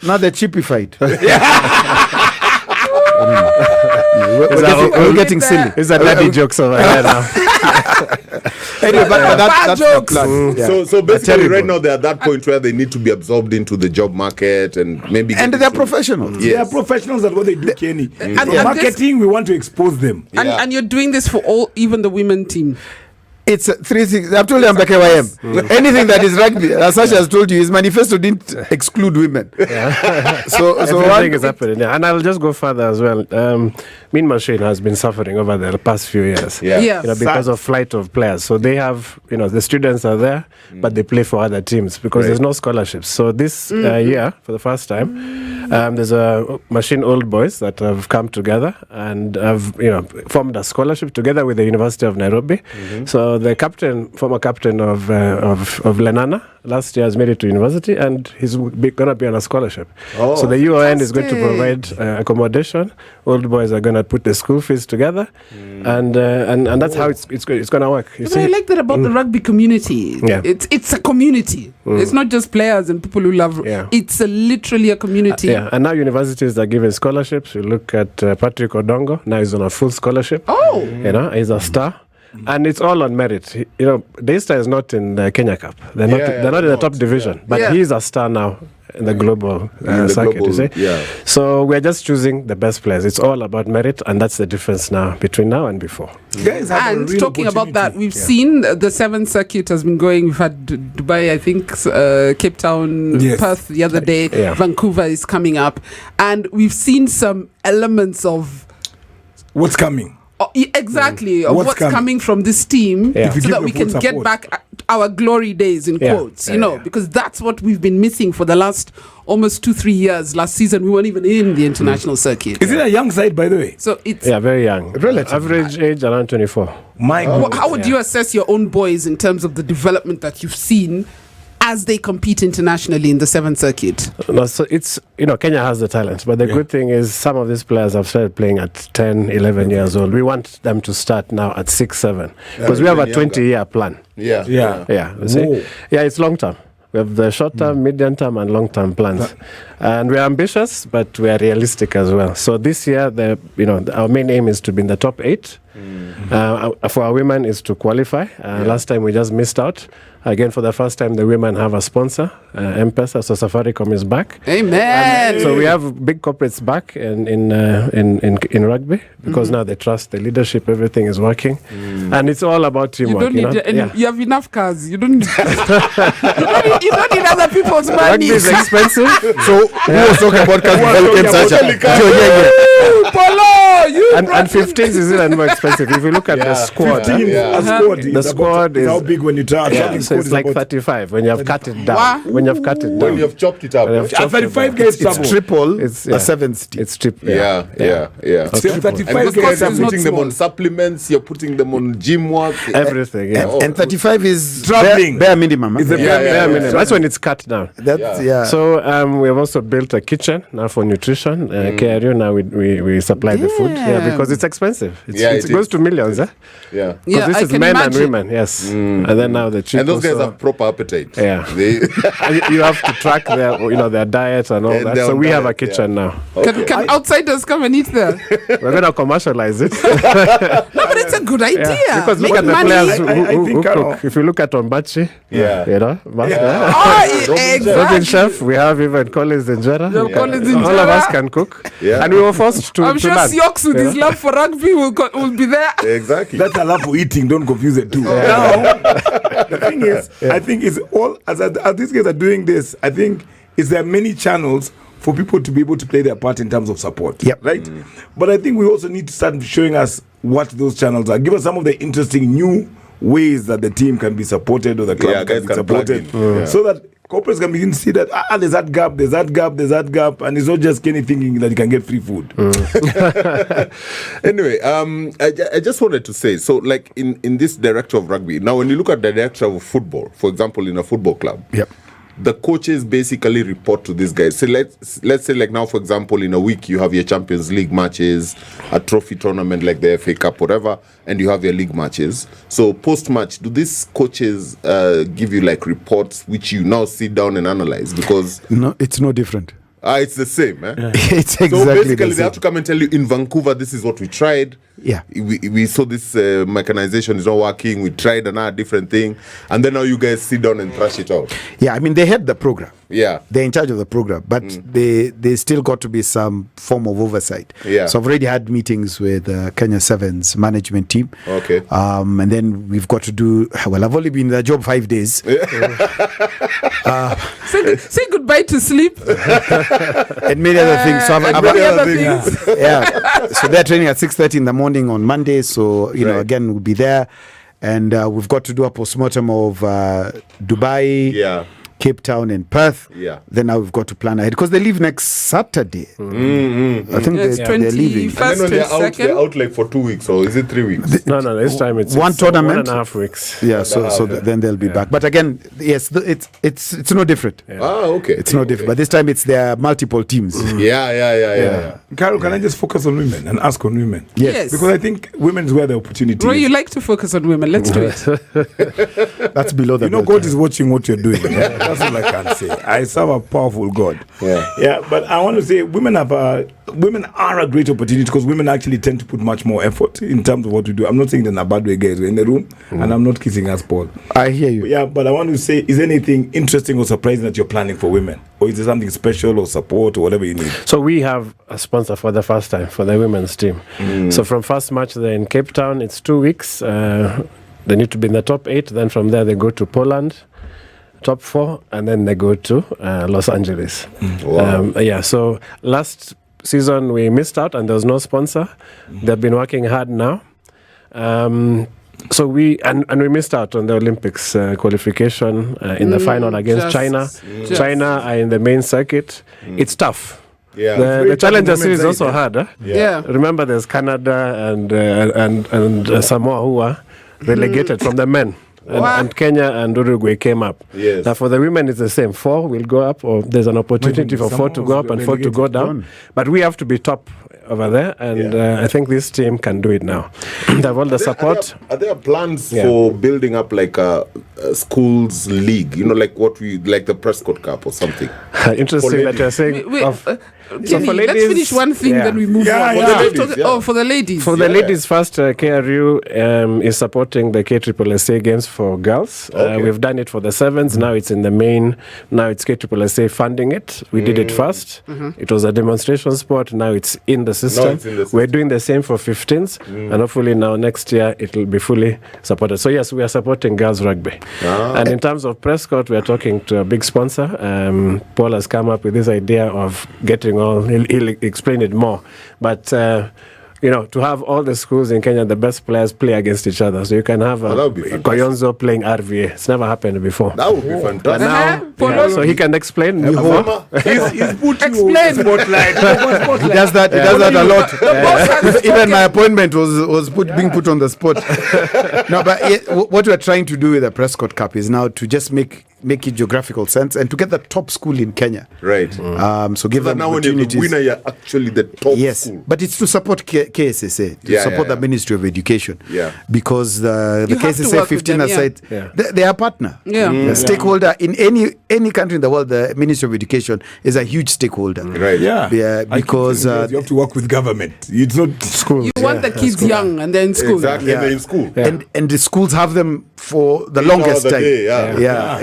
[SPEAKER 5] now they're chipified. We're getting silly.
[SPEAKER 6] It's a daddy jokes over here now.
[SPEAKER 5] Anyway, but that's the
[SPEAKER 1] jokes.
[SPEAKER 5] plan. Yeah.
[SPEAKER 2] So basically,
[SPEAKER 5] terrible.
[SPEAKER 2] right now they're at that point where they need to be absorbed into the job market and maybe.
[SPEAKER 5] And
[SPEAKER 2] get
[SPEAKER 5] they're
[SPEAKER 2] into-
[SPEAKER 5] professionals.
[SPEAKER 3] They are
[SPEAKER 2] Yes.
[SPEAKER 3] professionals at what they do, Kieni.
[SPEAKER 1] And
[SPEAKER 3] For
[SPEAKER 1] this-
[SPEAKER 3] marketing, we want to expose them.
[SPEAKER 1] And you're doing this for all, even the women team.
[SPEAKER 5] It's 3 6. I've told you I'm like KYM. Anything that is rugby, as Sasha has told you, his manifesto didn't exclude women. So
[SPEAKER 6] Everything is happening. Yeah. And I'll just go further as well. Mean Machine has been suffering over the past few years.
[SPEAKER 1] Yeah.
[SPEAKER 6] Because of flight of players. So they have, the students are there, but they play for other teams because there's no scholarships. So this year, for the first time, there's a Machine Old Boys that have come together and have, formed a scholarship together with the University of Nairobi. So the former captain of Lenana, last year has made it to university and he's going to be on a scholarship. So the UON is going to provide accommodation. Old Boys are going to put the school fees together, and that's how it's going to work.
[SPEAKER 1] But I like that about the rugby community.
[SPEAKER 6] Yeah.
[SPEAKER 1] It's a community. It's not just players and people who love.
[SPEAKER 6] Yeah.
[SPEAKER 1] It's literally a community.
[SPEAKER 6] Yeah, and now universities are giving scholarships. You look at Patrick Odongo. Now he's on a full scholarship.
[SPEAKER 1] Oh.
[SPEAKER 6] He's a star. And it's all on merit. Daystar is not in the Kenya Cup. They're not in the top division. But he's a star now in the global circuit, you say.
[SPEAKER 2] Yeah.
[SPEAKER 6] So we're just choosing the best players. It's all about merit, and that's the difference now between now and before.
[SPEAKER 3] Guys have a
[SPEAKER 1] And
[SPEAKER 3] real
[SPEAKER 1] talking about that,
[SPEAKER 3] opportunity.
[SPEAKER 1] we've seen the 7th circuit has been going. We've had Dubai, I think, Cape Town,
[SPEAKER 3] Yes.
[SPEAKER 1] Perth the other day.
[SPEAKER 6] Yeah.
[SPEAKER 1] Vancouver is coming up. And we've seen some elements of
[SPEAKER 3] What's coming?
[SPEAKER 1] Exactly, of what's coming from this team,
[SPEAKER 6] Yeah.
[SPEAKER 1] so that we can get back our glory days in quotes, because that's what we've been missing for the last almost 2-3 years. Last season, we weren't even in the international circuit.
[SPEAKER 3] Is it a young side, by the way?
[SPEAKER 1] So it's
[SPEAKER 6] very young.
[SPEAKER 5] Relatively.
[SPEAKER 6] Average age around 24.
[SPEAKER 3] My God.
[SPEAKER 1] how would you assess your own boys in terms of the development that you've seen as they compete internationally in the 7th circuit?
[SPEAKER 6] No, so it's, Kenya has the talent, but the good thing is some of these players have started playing at 10, 11 years old. We want them to start now at 6, 7, because we have a 20-year plan.
[SPEAKER 2] Yeah.
[SPEAKER 6] Yeah, you see? Yeah, it's long term. We have the short term, medium term, and long term plans, and we are ambitious, but we are realistic as well. So this year, our main aim is to be in the top 8. For our women, is to qualify. Last time we just missed out. Again, for the first time, the women have a sponsor, M-Pesa, so Safaricom is back.
[SPEAKER 1] Amen.
[SPEAKER 6] So we have big corporates back in rugby, because now they trust the leadership, everything is working, and it's all about
[SPEAKER 1] You
[SPEAKER 6] teamwork.
[SPEAKER 1] don't need, you have enough cars. You don't need, you don't need other people's money.
[SPEAKER 6] Rugby is expensive.
[SPEAKER 5] So who was talking about Development, Sasha?
[SPEAKER 1] Polo, you
[SPEAKER 6] and 15s is even more expensive. If you look at the squad,
[SPEAKER 3] 15 a squad.
[SPEAKER 6] The squad
[SPEAKER 3] is how
[SPEAKER 6] is-
[SPEAKER 3] big when you try.
[SPEAKER 6] so it's like 35 when you have cut it down.
[SPEAKER 1] Wow.
[SPEAKER 6] When you have cut it down.
[SPEAKER 2] When you have chopped it up.
[SPEAKER 6] When you have chopped it
[SPEAKER 3] 35
[SPEAKER 6] down.
[SPEAKER 3] guys
[SPEAKER 5] It's
[SPEAKER 3] double.
[SPEAKER 5] triple
[SPEAKER 6] It's-
[SPEAKER 5] a
[SPEAKER 6] yeah.
[SPEAKER 5] 7th team.
[SPEAKER 6] It's triple.
[SPEAKER 2] Yeah.
[SPEAKER 3] So
[SPEAKER 2] And
[SPEAKER 3] 35
[SPEAKER 2] those
[SPEAKER 3] guys
[SPEAKER 2] guys are
[SPEAKER 1] is not
[SPEAKER 2] putting them
[SPEAKER 1] small.
[SPEAKER 2] on supplements, you're putting them on gym work.
[SPEAKER 6] Everything. Yeah.
[SPEAKER 5] And 35 is
[SPEAKER 3] Traveling.
[SPEAKER 5] bare minimum.
[SPEAKER 3] It's the
[SPEAKER 2] Yeah,
[SPEAKER 3] bare
[SPEAKER 2] yeah,
[SPEAKER 6] Yeah, I
[SPEAKER 3] minimum.
[SPEAKER 6] mean, that's when it's cut down.
[SPEAKER 5] That's
[SPEAKER 6] So we have also built a kitchen now for nutrition. KRU now we supply the food. Yeah,
[SPEAKER 1] Damn.
[SPEAKER 6] because it's expensive.
[SPEAKER 2] Yeah,
[SPEAKER 6] it
[SPEAKER 2] it
[SPEAKER 6] goes
[SPEAKER 2] is.
[SPEAKER 6] to millions. Eh?
[SPEAKER 2] Yeah.
[SPEAKER 6] Because
[SPEAKER 1] Yeah,
[SPEAKER 6] this
[SPEAKER 1] I
[SPEAKER 6] is
[SPEAKER 1] can
[SPEAKER 6] men
[SPEAKER 1] imagine.
[SPEAKER 6] and women. Yes. And then now the chief.
[SPEAKER 2] And those guys
[SPEAKER 6] also-
[SPEAKER 2] have proper appetite.
[SPEAKER 6] Yeah.
[SPEAKER 2] They,
[SPEAKER 6] and you have to track their diet and all
[SPEAKER 2] And
[SPEAKER 6] that.
[SPEAKER 2] their
[SPEAKER 6] So we have a
[SPEAKER 2] diet, yeah.
[SPEAKER 6] kitchen now.
[SPEAKER 1] Can outsiders come and eat there?
[SPEAKER 6] We're going to commercialize it.
[SPEAKER 1] No, but it's a good idea.
[SPEAKER 6] Because look
[SPEAKER 1] Make
[SPEAKER 6] at the
[SPEAKER 1] money.
[SPEAKER 6] players who,
[SPEAKER 3] I
[SPEAKER 6] who
[SPEAKER 3] think,
[SPEAKER 6] cook. If you look at Ombachi,
[SPEAKER 2] Yeah.
[SPEAKER 1] Oh, exactly.
[SPEAKER 6] Robin Chef, we have even Collins and Jera.
[SPEAKER 1] You have Collins and
[SPEAKER 6] All of us
[SPEAKER 1] Jera.
[SPEAKER 6] can cook.
[SPEAKER 2] Yeah.
[SPEAKER 6] And we were forced to
[SPEAKER 1] I'm sure
[SPEAKER 6] learn.
[SPEAKER 1] Siox with his love for rugby will be there.
[SPEAKER 2] exactly.
[SPEAKER 3] That's a love for eating. Don't confuse the two. Now, the thing is, I think it's all as these guys are doing this. I think there are many channels for people to be able to play their part in terms of support.
[SPEAKER 5] Yep.
[SPEAKER 3] Right. But I think we also need to start showing us what those channels are. Give us some of the interesting new ways that the team can be supported or the club
[SPEAKER 2] Yeah,
[SPEAKER 3] can
[SPEAKER 2] guys
[SPEAKER 3] be
[SPEAKER 2] can plug
[SPEAKER 3] supported,
[SPEAKER 2] in. Yeah.
[SPEAKER 3] so that corporates can begin to see that there's that gap, and it's not just Kieni thinking that you can get free food.
[SPEAKER 2] Anyway, I just wanted to say, so like in this director of rugby, now when you look at the director of football, for example, in a football club,
[SPEAKER 5] Yep.
[SPEAKER 2] the coaches basically report to these guys. So let's say like now, for example, in a week you have your Champions League matches, a trophy tournament like the FA Cup, whatever, and you have your league matches. So post-match, do these coaches give you like reports which you now sit down and analyze? Because
[SPEAKER 5] No, it's no different.
[SPEAKER 2] it's the same, eh?
[SPEAKER 5] It's
[SPEAKER 2] So
[SPEAKER 5] exactly
[SPEAKER 2] basically,
[SPEAKER 5] the
[SPEAKER 2] they
[SPEAKER 5] same.
[SPEAKER 2] have to come and tell you in Vancouver, this is what we tried.
[SPEAKER 5] Yeah.
[SPEAKER 2] We saw this mechanization is not working. We tried another different thing, and then now you guys sit down and thrash it out.
[SPEAKER 5] Yeah, I mean, they had the program.
[SPEAKER 2] Yeah.
[SPEAKER 5] They're in charge of the program, but they still got to be some form of oversight.
[SPEAKER 2] Yeah.
[SPEAKER 5] So I've already had meetings with Kenya Sevens management team.
[SPEAKER 2] Okay.
[SPEAKER 5] And then we've got to do, well, I've only been in the job 5 days.
[SPEAKER 1] Say goodbye to sleep.
[SPEAKER 5] And many other things. So
[SPEAKER 1] And many other things.
[SPEAKER 5] yeah. So they're training at 6:30 in the morning on Monday. So, you know,
[SPEAKER 2] Right.
[SPEAKER 5] again, we'll be there. And we've got to do a postmortem of Dubai,
[SPEAKER 2] Yeah.
[SPEAKER 5] Cape Town, and Perth.
[SPEAKER 2] Yeah.
[SPEAKER 5] Then now we've got to plan ahead because they leave next Saturday. I think
[SPEAKER 1] It's
[SPEAKER 5] they're leaving.
[SPEAKER 1] 21st,
[SPEAKER 2] And then when they're
[SPEAKER 1] 22nd.
[SPEAKER 2] out like for 2 weeks, or is it 3 weeks?
[SPEAKER 6] No, this time it's
[SPEAKER 5] One tournament?
[SPEAKER 6] 1.5 weeks.
[SPEAKER 5] Yeah, so then they'll be back. But again, yes, it's no different.
[SPEAKER 2] Okay.
[SPEAKER 5] It's no different. But this time it's there are multiple teams.
[SPEAKER 2] Yeah.
[SPEAKER 3] Carol, can I just focus on women and ask on women?
[SPEAKER 1] Yes.
[SPEAKER 3] Because I think women's where the opportunity
[SPEAKER 1] Roy,
[SPEAKER 3] is.
[SPEAKER 1] you like to focus on women. Let's do it.
[SPEAKER 5] That's below the
[SPEAKER 3] You know,
[SPEAKER 5] belt.
[SPEAKER 3] God is watching what you're doing. That's all I can say. I serve a powerful God.
[SPEAKER 2] Yeah.
[SPEAKER 3] But I want to say women are a great opportunity because women actually tend to put much more effort in terms of what we do. I'm not saying that in a bad way, guys. We're in the room, and I'm not kissing us, Paul.
[SPEAKER 5] I hear you.
[SPEAKER 3] Yeah, but I want to say, is there anything interesting or surprising that you're planning for women? Or is there something special or support or whatever you need?
[SPEAKER 6] So we have a sponsor for the first time for the women's team. So from first match they're in Cape Town, it's 2 weeks. They need to be in the top 8. Then from there they go to Poland, top 4, and then they go to Los Angeles.
[SPEAKER 2] Wow.
[SPEAKER 6] So last season we missed out and there was no sponsor. They've been working hard now. So we missed out on the Olympics qualification in the final against China. China are in the main circuit. It's tough.
[SPEAKER 2] Yeah.
[SPEAKER 6] The Challenger Series is also hard. Huh?
[SPEAKER 1] Yeah.
[SPEAKER 6] Remember, there's Canada and Samoa who are relegated from the men. And Kenya and Uruguay came up.
[SPEAKER 2] Yes.
[SPEAKER 6] Now for the women, it's the same. 4 will go up, or there's an opportunity for 4 to go up and 4 to go down. But we have to be top over there, and I think this team can do it now. They have all the support.
[SPEAKER 2] Are there plans for building up like a schools league? You know, like like the Prescott Cup or something?
[SPEAKER 6] Interesting that you're saying.
[SPEAKER 1] Kieni, let's finish one thing, then we move on. For the ladies.
[SPEAKER 6] For the ladies first, KRU is supporting the KSSA games for girls. We've done it for the 7s. Now it's in the main. Now it's KSSA funding it. We did it first. It was a demonstration sport. Now it's in the system. We're doing the same for 15s. And hopefully now next year it will be fully supported. So yes, we are supporting girls rugby. And in terms of Prescott, we are talking to a big sponsor. Paul has come up with this idea of getting he'll explain it more. But, to have all the schools in Kenya, the best players play against each other. So you can have Koyonzo playing RVA. It's never happened before.
[SPEAKER 2] That would be fantastic.
[SPEAKER 6] Now, so he can explain.
[SPEAKER 3] He's put
[SPEAKER 1] Explain.
[SPEAKER 3] spotlight.
[SPEAKER 5] He does that a lot. Even my appointment was being put on the spot. No, but what we're trying to do with the Prescott Cup is now to just make it geographical sense and to get the top school in Kenya.
[SPEAKER 2] Right.
[SPEAKER 5] So give them
[SPEAKER 2] now when you're the
[SPEAKER 5] opportunities.
[SPEAKER 2] winner, you're actually the top school.
[SPEAKER 5] But it's to support KSSA, to support the Ministry of Education.
[SPEAKER 2] Yeah.
[SPEAKER 5] Because the
[SPEAKER 1] You have to
[SPEAKER 5] KSSA
[SPEAKER 1] work with
[SPEAKER 5] 15
[SPEAKER 1] them,
[SPEAKER 5] aside,
[SPEAKER 6] Yeah.
[SPEAKER 5] they are a partner. The stakeholder in any country in the world, the Ministry of Education is a huge stakeholder.
[SPEAKER 2] Right.
[SPEAKER 5] Yeah, because
[SPEAKER 3] you have to work with government. It's not school.
[SPEAKER 1] You want the kids young and they're in school.
[SPEAKER 2] Exactly. And they're in school.
[SPEAKER 5] and the schools have them for the
[SPEAKER 2] 8
[SPEAKER 5] longest
[SPEAKER 2] hours a
[SPEAKER 5] time.
[SPEAKER 2] day,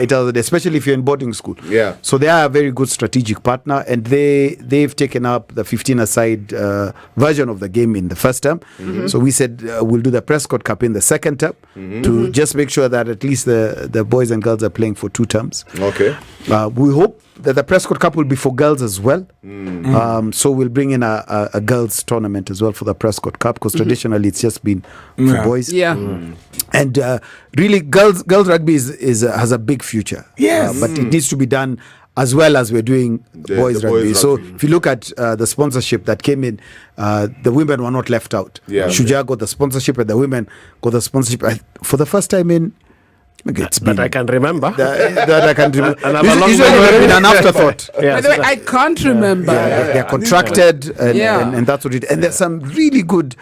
[SPEAKER 5] 8 hours a day, especially if you're in boarding school.
[SPEAKER 2] Yeah.
[SPEAKER 5] So they are a very good strategic partner, and they've taken up the 15-a-side version of the game in the first term. So we said we'll do the Prescott Cup in the second term to just make sure that at least the boys and girls are playing for 2 terms.
[SPEAKER 2] Okay.
[SPEAKER 5] We hope that the Prescott Cup will be for girls as well. So we'll bring in a girls tournament as well for the Prescott Cup, because traditionally it's just been for boys.
[SPEAKER 1] Yeah.
[SPEAKER 5] And really, girls rugby has a big future.
[SPEAKER 3] Yes.
[SPEAKER 5] But it needs to be done as well as we're doing boys
[SPEAKER 2] the
[SPEAKER 5] rugby.
[SPEAKER 2] boys
[SPEAKER 5] So
[SPEAKER 2] rugby.
[SPEAKER 5] if you look at the sponsorship that came in, the women were not left out.
[SPEAKER 2] Yeah.
[SPEAKER 5] Shuja got the sponsorship and the women got the sponsorship for the first time in. It's
[SPEAKER 6] But I can remember.
[SPEAKER 5] that I can remember.
[SPEAKER 6] And I'm a long
[SPEAKER 5] Usually
[SPEAKER 6] way
[SPEAKER 5] it would have
[SPEAKER 6] away.
[SPEAKER 5] been an afterthought.
[SPEAKER 1] By
[SPEAKER 6] Yes.
[SPEAKER 1] the way, I can't remember.
[SPEAKER 5] They're contracted
[SPEAKER 1] Yeah.
[SPEAKER 5] and that's what it. And there's some really good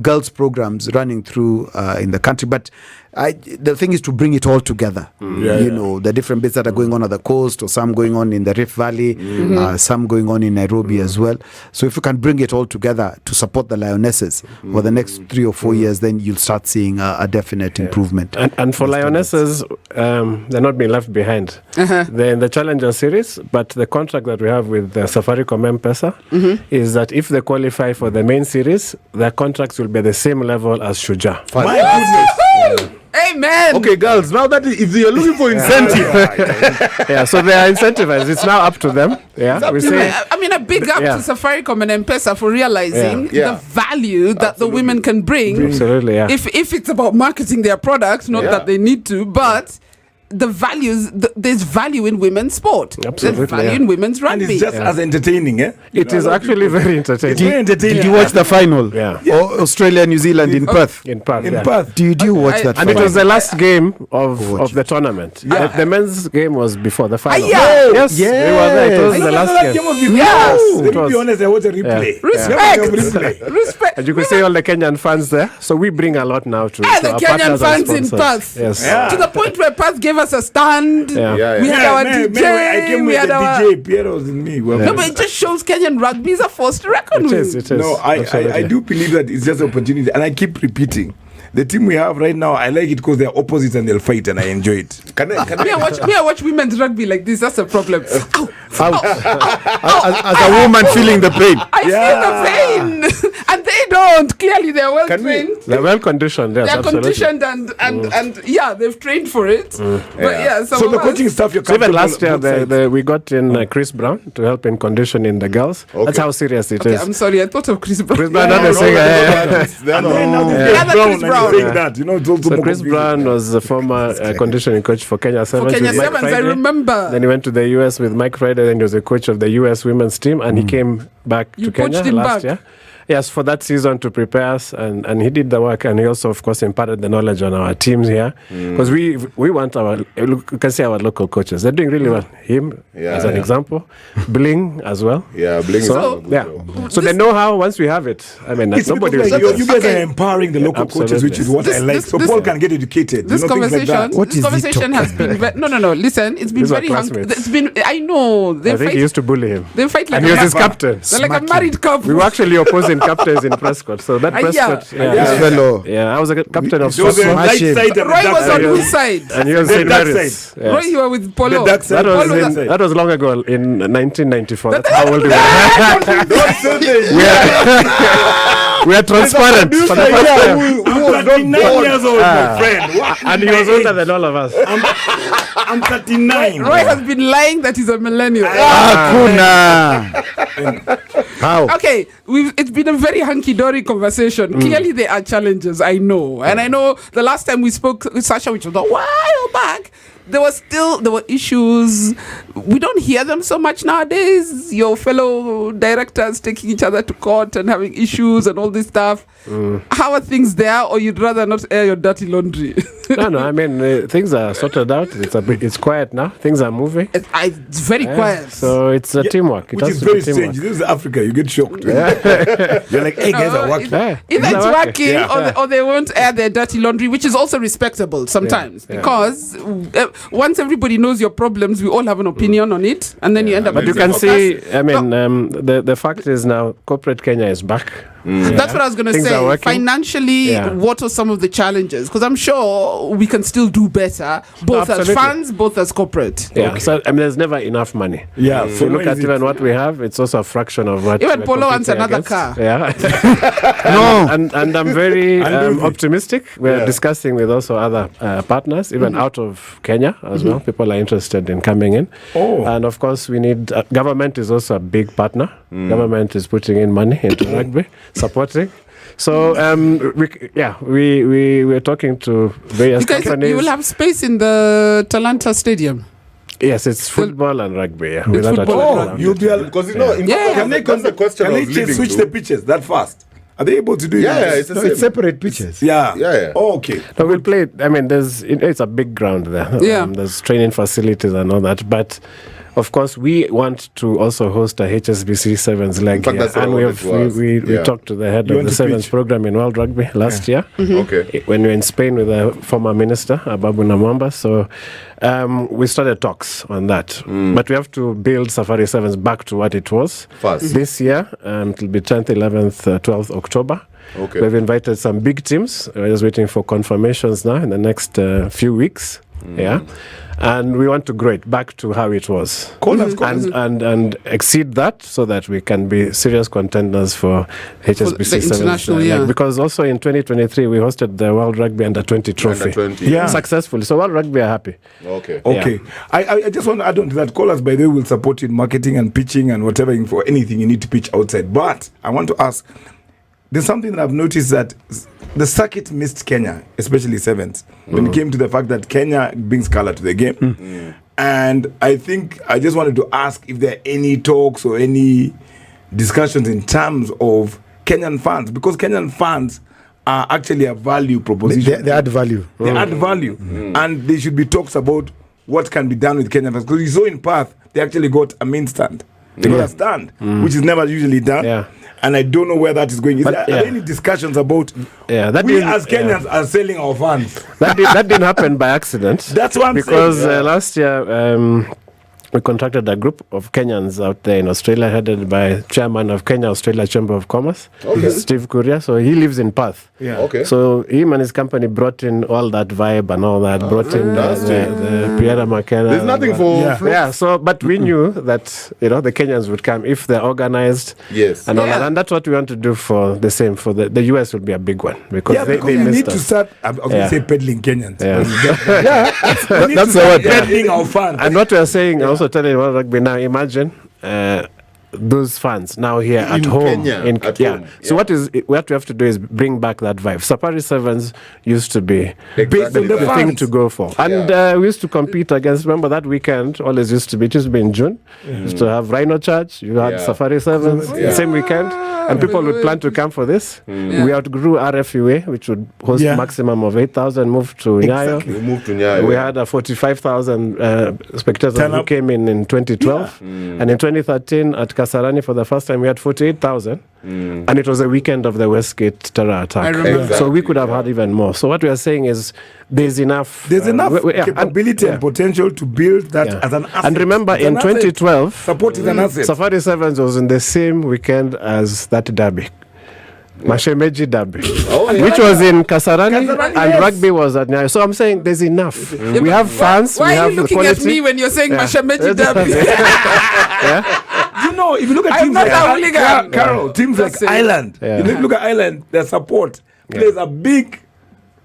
[SPEAKER 5] girls programs running through in the country, but the thing is to bring it all together. The different bits that are going on at the coast, or some going on in the Rift Valley, some going on in Nairobi as well. So if you can bring it all together to support the Lionesses for the next 3 or 4 years, then you'll start seeing a definite improvement.
[SPEAKER 6] And for Lionesses, they're not being left behind. They're in the Challenger Series, but the contract that we have with Safaricom M-Pesa is that if they qualify for the main series, their contracts will be the same level as Shuja.
[SPEAKER 3] My goodness.
[SPEAKER 1] Amen.
[SPEAKER 2] Okay, girls. Now that if you're looking for incentive,
[SPEAKER 6] So they are incentivized. It's now up to them. Yeah, we say.
[SPEAKER 1] I mean, a big up
[SPEAKER 6] Yeah.
[SPEAKER 1] to Safaricom and M-Pesa for realizing
[SPEAKER 2] Yeah.
[SPEAKER 1] the value that the women can bring.
[SPEAKER 6] Absolutely, yeah.
[SPEAKER 1] If it's about marketing their product, not that they need to, but the values, there's value in women's sport.
[SPEAKER 6] Absolutely,
[SPEAKER 1] There's value
[SPEAKER 6] yeah.
[SPEAKER 1] in women's
[SPEAKER 3] And
[SPEAKER 1] rugby.
[SPEAKER 3] it's just as entertaining, eh?
[SPEAKER 6] It is actually very entertaining.
[SPEAKER 3] It's very entertaining.
[SPEAKER 5] Did you watch the final?
[SPEAKER 6] Yeah.
[SPEAKER 5] Or Australia, New Zealand in Perth?
[SPEAKER 6] In Perth,
[SPEAKER 3] in
[SPEAKER 6] yeah.
[SPEAKER 3] Perth?
[SPEAKER 5] Do you watch that
[SPEAKER 6] And
[SPEAKER 5] final?
[SPEAKER 6] it was the last game of the tournament. The men's game was before the final.
[SPEAKER 1] yeah.
[SPEAKER 6] Yes, we were there. It was the last game.
[SPEAKER 3] was before.
[SPEAKER 1] Yes.
[SPEAKER 3] Let
[SPEAKER 6] It
[SPEAKER 3] me
[SPEAKER 6] was.
[SPEAKER 3] be honest, I watched a replay.
[SPEAKER 1] Respect.
[SPEAKER 3] Replay.
[SPEAKER 1] Respect.
[SPEAKER 6] And you could see all the Kenyan fans there. So we bring a lot now to
[SPEAKER 1] And
[SPEAKER 6] to
[SPEAKER 1] the
[SPEAKER 6] our
[SPEAKER 1] Kenyan
[SPEAKER 6] partners and
[SPEAKER 1] fans in
[SPEAKER 6] sponsors.
[SPEAKER 1] Perth.
[SPEAKER 6] Yes.
[SPEAKER 1] To the point where Perth gave us a stand.
[SPEAKER 6] Yeah.
[SPEAKER 1] We had our DJ.
[SPEAKER 3] I came
[SPEAKER 1] we
[SPEAKER 3] with
[SPEAKER 1] had
[SPEAKER 3] the
[SPEAKER 1] our.
[SPEAKER 3] DJ. Piero was in me. Well,
[SPEAKER 1] No, but it just shows Kenyan rugby is a force to reckon
[SPEAKER 6] It
[SPEAKER 1] with.
[SPEAKER 6] is, it is.
[SPEAKER 3] No, I
[SPEAKER 6] Absolutely.
[SPEAKER 3] do believe that it's just an opportunity, and I keep repeating. The team we have right now, I like it because they're opposites and they'll fight, and I enjoy it.
[SPEAKER 2] can
[SPEAKER 1] Me, I watch women's rugby like this. That's a problem. Ow,
[SPEAKER 5] as a woman feeling the pain.
[SPEAKER 1] I feel the pain. and they don't. Clearly, they're well trained.
[SPEAKER 6] They're well conditioned. Yes,
[SPEAKER 1] They're
[SPEAKER 6] absolutely.
[SPEAKER 1] conditioned and yeah, they've trained for it. But yeah,
[SPEAKER 3] So the coaching staff, you're
[SPEAKER 6] So even last year,
[SPEAKER 3] comfortable
[SPEAKER 6] we got in Chris Brown to help in conditioning the girls. That's how serious it
[SPEAKER 1] Okay,
[SPEAKER 6] is.
[SPEAKER 1] I'm sorry, I thought of Chris Brown.
[SPEAKER 6] Chris Brown, not the singer.
[SPEAKER 1] Chris Brown.
[SPEAKER 3] saying that, you know, it's also
[SPEAKER 6] So
[SPEAKER 3] more
[SPEAKER 6] Chris
[SPEAKER 3] confusing.
[SPEAKER 6] Brown was the former conditioning coach for Kenya
[SPEAKER 1] For
[SPEAKER 6] Sevens.
[SPEAKER 1] Kenya
[SPEAKER 6] with Mike
[SPEAKER 1] Sevens, I
[SPEAKER 6] Friday.
[SPEAKER 1] remember.
[SPEAKER 6] Then he went to the US with Mike Friday. Then he was a coach of the US women's team, and he came back
[SPEAKER 1] You
[SPEAKER 6] to Kenya
[SPEAKER 1] poached him
[SPEAKER 6] last
[SPEAKER 1] back?
[SPEAKER 6] year. Yes, for that season to prepare us, and he did the work, and he also, of course, imparted the knowledge on our teams here, because we want you can see our local coaches. They're doing really well. Him as an example, Bling as well.
[SPEAKER 2] Yeah, Bling is
[SPEAKER 1] So-
[SPEAKER 2] doing a
[SPEAKER 6] Yeah,
[SPEAKER 2] good job.
[SPEAKER 6] so they know how. Once we have it, I mean,
[SPEAKER 3] It's
[SPEAKER 6] nobody
[SPEAKER 3] because
[SPEAKER 6] will.
[SPEAKER 3] like you guys
[SPEAKER 1] Okay.
[SPEAKER 3] are empowering the local coaches,
[SPEAKER 6] Absolutely.
[SPEAKER 3] which is what I like. So Paul can get educated.
[SPEAKER 1] This
[SPEAKER 3] you know, things like
[SPEAKER 1] conversation,
[SPEAKER 3] that.
[SPEAKER 5] What
[SPEAKER 1] this
[SPEAKER 5] is he
[SPEAKER 1] conversation has been no. Listen, it's been
[SPEAKER 6] These are
[SPEAKER 1] very
[SPEAKER 6] classmates.
[SPEAKER 1] it's been. I know they
[SPEAKER 6] I think
[SPEAKER 1] fight.
[SPEAKER 6] he used to bully him.
[SPEAKER 1] They fight like
[SPEAKER 6] And he was his
[SPEAKER 1] a
[SPEAKER 6] captain.
[SPEAKER 1] They're like a married couple.
[SPEAKER 6] We were actually opposing captains in Prescott. So that Prescott,
[SPEAKER 5] This fellow.
[SPEAKER 6] I was a captain of
[SPEAKER 3] So the
[SPEAKER 6] Prescott.
[SPEAKER 3] right
[SPEAKER 5] Massive.
[SPEAKER 3] side and the
[SPEAKER 1] Roy
[SPEAKER 3] dark
[SPEAKER 1] was on
[SPEAKER 3] side.
[SPEAKER 1] whose side?
[SPEAKER 6] And he was
[SPEAKER 3] The
[SPEAKER 6] St.
[SPEAKER 3] dark
[SPEAKER 6] Mary's.
[SPEAKER 3] side.
[SPEAKER 6] Yes.
[SPEAKER 1] Roy, you were with Polo.
[SPEAKER 3] The dark side.
[SPEAKER 6] That was long ago in 1994. That's how old we were. We are transparent for the first time.
[SPEAKER 3] I'm 39 years old, my friend. What?
[SPEAKER 6] And he was older than all of us.
[SPEAKER 3] I'm 39.
[SPEAKER 1] Roy has been lying that he's a millennial.
[SPEAKER 5] How?
[SPEAKER 1] Okay, it's been a very hunky-dory conversation. Clearly, there are challenges, I know. And I know the last time we spoke with Sasha, which was a while back, there were issues. We don't hear them so much nowadays. Your fellow directors taking each other to court and having issues and all this stuff. How are things there, or you'd rather not air your dirty laundry?
[SPEAKER 6] No, I mean, things are sorted out. It's quiet now. Things are moving.
[SPEAKER 1] It's very quiet.
[SPEAKER 6] So it's a teamwork. It
[SPEAKER 3] Which
[SPEAKER 6] has
[SPEAKER 3] is
[SPEAKER 6] to be
[SPEAKER 3] very
[SPEAKER 6] teamwork.
[SPEAKER 3] strange. This is Africa. You get shocked. You're like, hey, guys are working.
[SPEAKER 6] Yeah.
[SPEAKER 1] Either
[SPEAKER 6] Things
[SPEAKER 1] it's
[SPEAKER 6] are
[SPEAKER 1] working
[SPEAKER 3] Yeah.
[SPEAKER 1] or they won't air their dirty laundry, which is also respectable sometimes because once everybody knows your problems, we all have an opinion on it, and then you end up.
[SPEAKER 6] But you
[SPEAKER 1] losing
[SPEAKER 6] can see,
[SPEAKER 1] focus.
[SPEAKER 6] I mean, the fact is now corporate Kenya is back.
[SPEAKER 1] That's what I was going to
[SPEAKER 6] Things are
[SPEAKER 1] say.
[SPEAKER 6] working.
[SPEAKER 1] Financially,
[SPEAKER 6] Yeah.
[SPEAKER 1] what are some of the challenges? Because I'm sure we can still do better, both as
[SPEAKER 6] Absolutely.
[SPEAKER 1] fans, both as corporate.
[SPEAKER 6] Yeah, so I mean, there's never enough money.
[SPEAKER 3] Yeah.
[SPEAKER 6] If you look at even what we have, it's also a fraction of what.
[SPEAKER 1] Even
[SPEAKER 6] we're
[SPEAKER 1] Polo wants
[SPEAKER 6] competing
[SPEAKER 1] another
[SPEAKER 6] against.
[SPEAKER 1] car.
[SPEAKER 6] Yeah.
[SPEAKER 5] No.
[SPEAKER 6] and I'm very optimistic. We're
[SPEAKER 3] Yeah.
[SPEAKER 6] discussing with also other partners, even out of Kenya as well. People are interested in coming in.
[SPEAKER 3] Oh.
[SPEAKER 6] And of course, we need government is also a big partner. Government is putting in money into rugby, supporting. So we're talking to various
[SPEAKER 1] You guys,
[SPEAKER 6] companies.
[SPEAKER 1] you will have space in the Talanta Stadium.
[SPEAKER 6] Yes, it's football and rugby. Yeah,
[SPEAKER 1] It's
[SPEAKER 6] without a
[SPEAKER 1] football
[SPEAKER 6] doubt.
[SPEAKER 1] and
[SPEAKER 3] Oh, you'll be able.
[SPEAKER 2] Because you know, in
[SPEAKER 1] Yeah.
[SPEAKER 3] Can they
[SPEAKER 2] that's the question I
[SPEAKER 3] Can
[SPEAKER 2] was
[SPEAKER 3] they
[SPEAKER 2] leading
[SPEAKER 3] switch
[SPEAKER 2] to.
[SPEAKER 3] the pitches that fast? Are they able to do it?
[SPEAKER 2] Yeah, it's the
[SPEAKER 5] No,
[SPEAKER 2] same.
[SPEAKER 5] it's separate pitches.
[SPEAKER 3] Yeah.
[SPEAKER 2] Yeah.
[SPEAKER 3] Oh, okay.
[SPEAKER 6] No, we'll play. I mean, it's a big ground there.
[SPEAKER 1] Yeah.
[SPEAKER 6] There's training facilities and all that. But of course, we want to also host a HSBC Sevens leg
[SPEAKER 2] fact,
[SPEAKER 6] here.
[SPEAKER 2] that's what
[SPEAKER 6] And
[SPEAKER 2] I
[SPEAKER 6] we
[SPEAKER 2] wanted to ask.
[SPEAKER 6] we
[SPEAKER 2] Yeah.
[SPEAKER 6] talked to the head
[SPEAKER 3] You
[SPEAKER 6] of
[SPEAKER 3] want
[SPEAKER 6] the
[SPEAKER 3] to
[SPEAKER 6] Sevens
[SPEAKER 3] pitch?
[SPEAKER 6] program in World Rugby last year.
[SPEAKER 2] Okay.
[SPEAKER 6] When we were in Spain with the former minister, Ababu Namwamba. So we started talks on that. But we have to build Safari Sevens back to what it was.
[SPEAKER 2] Fast.
[SPEAKER 6] This year, it will be 10th, 11th, 12th October.
[SPEAKER 2] Okay.
[SPEAKER 6] We've invited some big teams. We're just waiting for confirmations now in the next few weeks. Yeah. And we want to grow it back to how it was. And exceed that so that we can be serious contenders for HSBC
[SPEAKER 1] the
[SPEAKER 6] Sevens,
[SPEAKER 1] international, yeah.
[SPEAKER 6] because also in 2023 we hosted the World Rugby Under-20 trophy.
[SPEAKER 2] Under-20.
[SPEAKER 3] Yeah.
[SPEAKER 6] Successfully. So World Rugby are happy.
[SPEAKER 2] Okay.
[SPEAKER 3] Okay. I just want to add on to that. Callers, by the way, will support you in marketing and pitching and whatever for anything you need to pitch outside. But I want to ask, there's something that I've noticed that the circuit missed Kenya, especially sevens, when it came to the fact that Kenya brings color to the game. And I think I just wanted to ask if there are any talks or any discussions in terms of Kenyan fans, because Kenyan fans are actually a value proposition.
[SPEAKER 5] They add value.
[SPEAKER 3] They add value. And there should be talks about what can be done with Kenyan fans. Because you saw in Perth, they actually got a main stand. They got a stand, which is never usually done.
[SPEAKER 6] Yeah.
[SPEAKER 3] And I don't know where that is going.
[SPEAKER 6] But,
[SPEAKER 3] Are there any discussions about
[SPEAKER 6] that
[SPEAKER 3] we
[SPEAKER 6] didn't-
[SPEAKER 3] as Kenyans are selling our fans?
[SPEAKER 6] That didn't happen by accident.
[SPEAKER 3] That's what I'm
[SPEAKER 6] because
[SPEAKER 3] saying.
[SPEAKER 6] last year we contracted a group of Kenyans out there in Australia, headed by chairman of Kenya Australia Chamber of Commerce, Steve Kuria. So he lives in Perth.
[SPEAKER 3] Yeah.
[SPEAKER 2] Okay.
[SPEAKER 6] So him and his company brought in all that vibe and all that. Brought in the Pierre McKenna.
[SPEAKER 2] There's nothing for
[SPEAKER 6] Yeah. So, but we knew that the Kenyans would come if they're organized.
[SPEAKER 2] Yes.
[SPEAKER 6] And all that, and that's what we want to do for the same. For the US will be a big one because they
[SPEAKER 3] you
[SPEAKER 6] missed
[SPEAKER 3] need to
[SPEAKER 6] us.
[SPEAKER 3] start. I was going to say peddling Kenyans.
[SPEAKER 6] Yeah.
[SPEAKER 3] We need
[SPEAKER 5] That's
[SPEAKER 3] to
[SPEAKER 5] the
[SPEAKER 3] start
[SPEAKER 5] word.
[SPEAKER 3] peddling our fans.
[SPEAKER 6] And what we are saying, also telling you about rugby now, imagine those fans now here at home.
[SPEAKER 2] Kenya, at home.
[SPEAKER 6] So what we have to do is bring back that vibe. Safari Sevens used to be
[SPEAKER 2] Exactly
[SPEAKER 6] the
[SPEAKER 2] that.
[SPEAKER 6] thing to go for. And we used to compete against, remember that weekend, always used to be in June. Used to have Rhino Charge, you had Safari Sevens, the same weekend. And people would plan to come for this. We outgrew RFUA, which would host maximum of 8,000, moved to Nyayo.
[SPEAKER 2] We moved to Nyayo.
[SPEAKER 6] We had 45,000 spectators who came in 2012. And in 2013 at Kasarani for the first time we had 48,000. And it was a weekend of the Westgate terror attack.
[SPEAKER 1] I remember.
[SPEAKER 2] Exactly,
[SPEAKER 6] So we could have had even more. So what we are saying is there's enough.
[SPEAKER 3] There's enough
[SPEAKER 6] and-
[SPEAKER 3] capability and potential to build that as an asset.
[SPEAKER 6] And remember,
[SPEAKER 3] It's
[SPEAKER 6] in
[SPEAKER 3] an asset.
[SPEAKER 6] 2012,
[SPEAKER 3] Support is an asset.
[SPEAKER 6] Safari Sevens was in the same weekend as that derby. Mashemeji Derby, which was in Kasarani,
[SPEAKER 3] Kasarani,
[SPEAKER 6] and
[SPEAKER 3] yes.
[SPEAKER 6] Rugby was at Nyayo. So I'm saying there's enough. We have fans.
[SPEAKER 1] Why
[SPEAKER 6] we
[SPEAKER 1] are
[SPEAKER 6] have
[SPEAKER 1] you
[SPEAKER 6] the
[SPEAKER 1] looking
[SPEAKER 6] quality.
[SPEAKER 1] at me when you're saying Mashemeji Derby?
[SPEAKER 3] You know, if you look at
[SPEAKER 1] I'm
[SPEAKER 3] teams
[SPEAKER 1] not
[SPEAKER 3] like
[SPEAKER 1] a hooligan.
[SPEAKER 3] Carol, teams
[SPEAKER 1] That's
[SPEAKER 3] like
[SPEAKER 1] it.
[SPEAKER 3] Ireland,
[SPEAKER 6] Yeah.
[SPEAKER 3] you know, if you look at Ireland, their support plays a big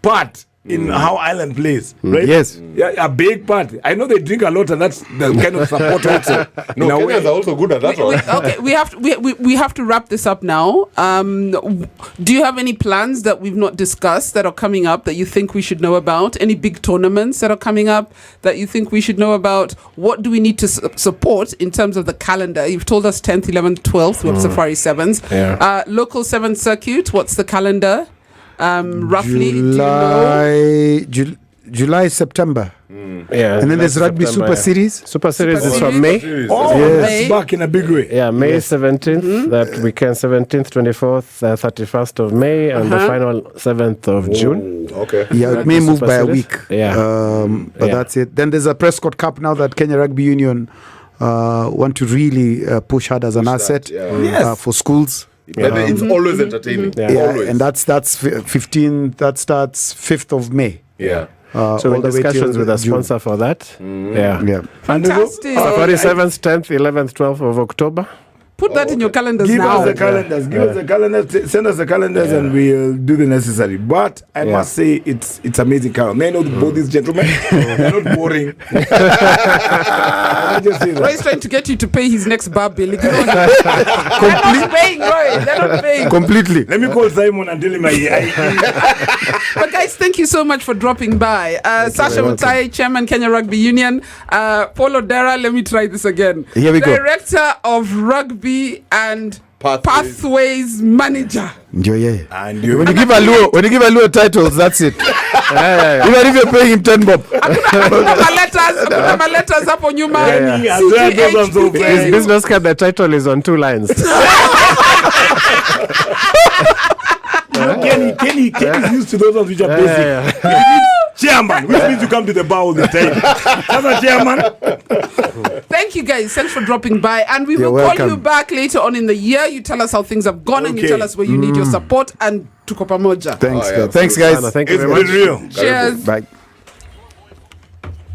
[SPEAKER 3] part in how Ireland plays, right?
[SPEAKER 5] Yes.
[SPEAKER 3] Yeah, a big part. I know they drink a lot, and that's the kind of support also.
[SPEAKER 2] No,
[SPEAKER 3] in a way.
[SPEAKER 2] Kenyans are also good at that one.
[SPEAKER 1] Okay, we have to wrap this up now. Do you have any plans that we've not discussed that are coming up that you think we should know about? Any big tournaments that are coming up that you think we should know about? What do we need to support in terms of the calendar? You've told us 10th, 11th, 12th. We have Safari Sevens.
[SPEAKER 6] Yeah.
[SPEAKER 1] Local 7th circuit. What's the calendar? Roughly, do you know?
[SPEAKER 5] July, September.
[SPEAKER 6] Yeah,
[SPEAKER 5] And then there's Rugby
[SPEAKER 6] September,
[SPEAKER 5] Super
[SPEAKER 6] yeah.
[SPEAKER 5] Series.
[SPEAKER 6] Super Series is
[SPEAKER 1] Series.
[SPEAKER 6] from May.
[SPEAKER 3] Oh,
[SPEAKER 5] Yes.
[SPEAKER 3] that's back in a big way.
[SPEAKER 6] Yeah, May 17th, that weekend, 17th, 24th, 31st of May, and the final 7th of June.
[SPEAKER 2] Okay.
[SPEAKER 5] Yeah, it
[SPEAKER 6] Rugby
[SPEAKER 5] may move
[SPEAKER 6] Super
[SPEAKER 5] by a
[SPEAKER 6] Series.
[SPEAKER 5] week.
[SPEAKER 6] Yeah.
[SPEAKER 5] But
[SPEAKER 6] Yeah.
[SPEAKER 5] that's it. Then there's a Prescott Cup now that Kenya Rugby Union want to really push hard as an asset
[SPEAKER 3] Yes.
[SPEAKER 5] for schools.
[SPEAKER 2] But it's always entertaining.
[SPEAKER 6] Yeah.
[SPEAKER 5] Yeah,
[SPEAKER 2] Always.
[SPEAKER 5] and that's 15. That starts 5th of May.
[SPEAKER 2] yeah.
[SPEAKER 6] So
[SPEAKER 5] all
[SPEAKER 6] in
[SPEAKER 5] the way till
[SPEAKER 6] discussions with a
[SPEAKER 5] June.
[SPEAKER 6] sponsor for that. Yeah.
[SPEAKER 5] Yeah.
[SPEAKER 1] Fantastic.
[SPEAKER 6] Safari 7th, 10th, 11th, 12th of October.
[SPEAKER 1] Put that in your calendars
[SPEAKER 3] Give
[SPEAKER 1] now.
[SPEAKER 3] us the calendars. Give us the calendars. Send us the calendars, and we'll do the necessary. But I must say, it's amazing, Carol. May I know both these gentlemen? They're not boring. I just say
[SPEAKER 1] Roy
[SPEAKER 3] that.
[SPEAKER 1] is trying to get you to pay his next bar bill. They're not paying, Roy. They're not paying.
[SPEAKER 5] Completely.
[SPEAKER 3] Let me call Simon and tell him
[SPEAKER 1] But guys, thank you so much for dropping by. Sasha Mutai, Chairman, Kenya Rugby Union. Paul Odera, let me try this again.
[SPEAKER 5] Here we go.
[SPEAKER 1] Director of Rugby and Pathways Manager.
[SPEAKER 5] Enjoy, yeah.
[SPEAKER 3] And
[SPEAKER 5] When you give a Luo titles, that's it. Even if you're paying him 10 bob.
[SPEAKER 1] Hakuna maletters hapo nyuma.
[SPEAKER 3] Yeah.
[SPEAKER 1] CTHPK.
[SPEAKER 6] His business card, the title is on 2 lines.
[SPEAKER 3] Kenny is used to those ones which are basic. Chairman, which means you come to the bar all the time. As a chairman.
[SPEAKER 1] Thank you guys. Thanks for dropping by. And we
[SPEAKER 5] You're
[SPEAKER 1] will call
[SPEAKER 5] welcome.
[SPEAKER 1] you back later on in the year. You tell us how things have gone and you
[SPEAKER 3] Okay.
[SPEAKER 1] tell us where you need your support and tuko pamoja.
[SPEAKER 5] Thanks,
[SPEAKER 2] Oh, yeah,
[SPEAKER 5] guys. Thanks, guys.
[SPEAKER 6] Thank you
[SPEAKER 3] It's
[SPEAKER 6] very
[SPEAKER 3] been
[SPEAKER 6] much.
[SPEAKER 3] real.
[SPEAKER 1] Cheers.
[SPEAKER 5] Bye.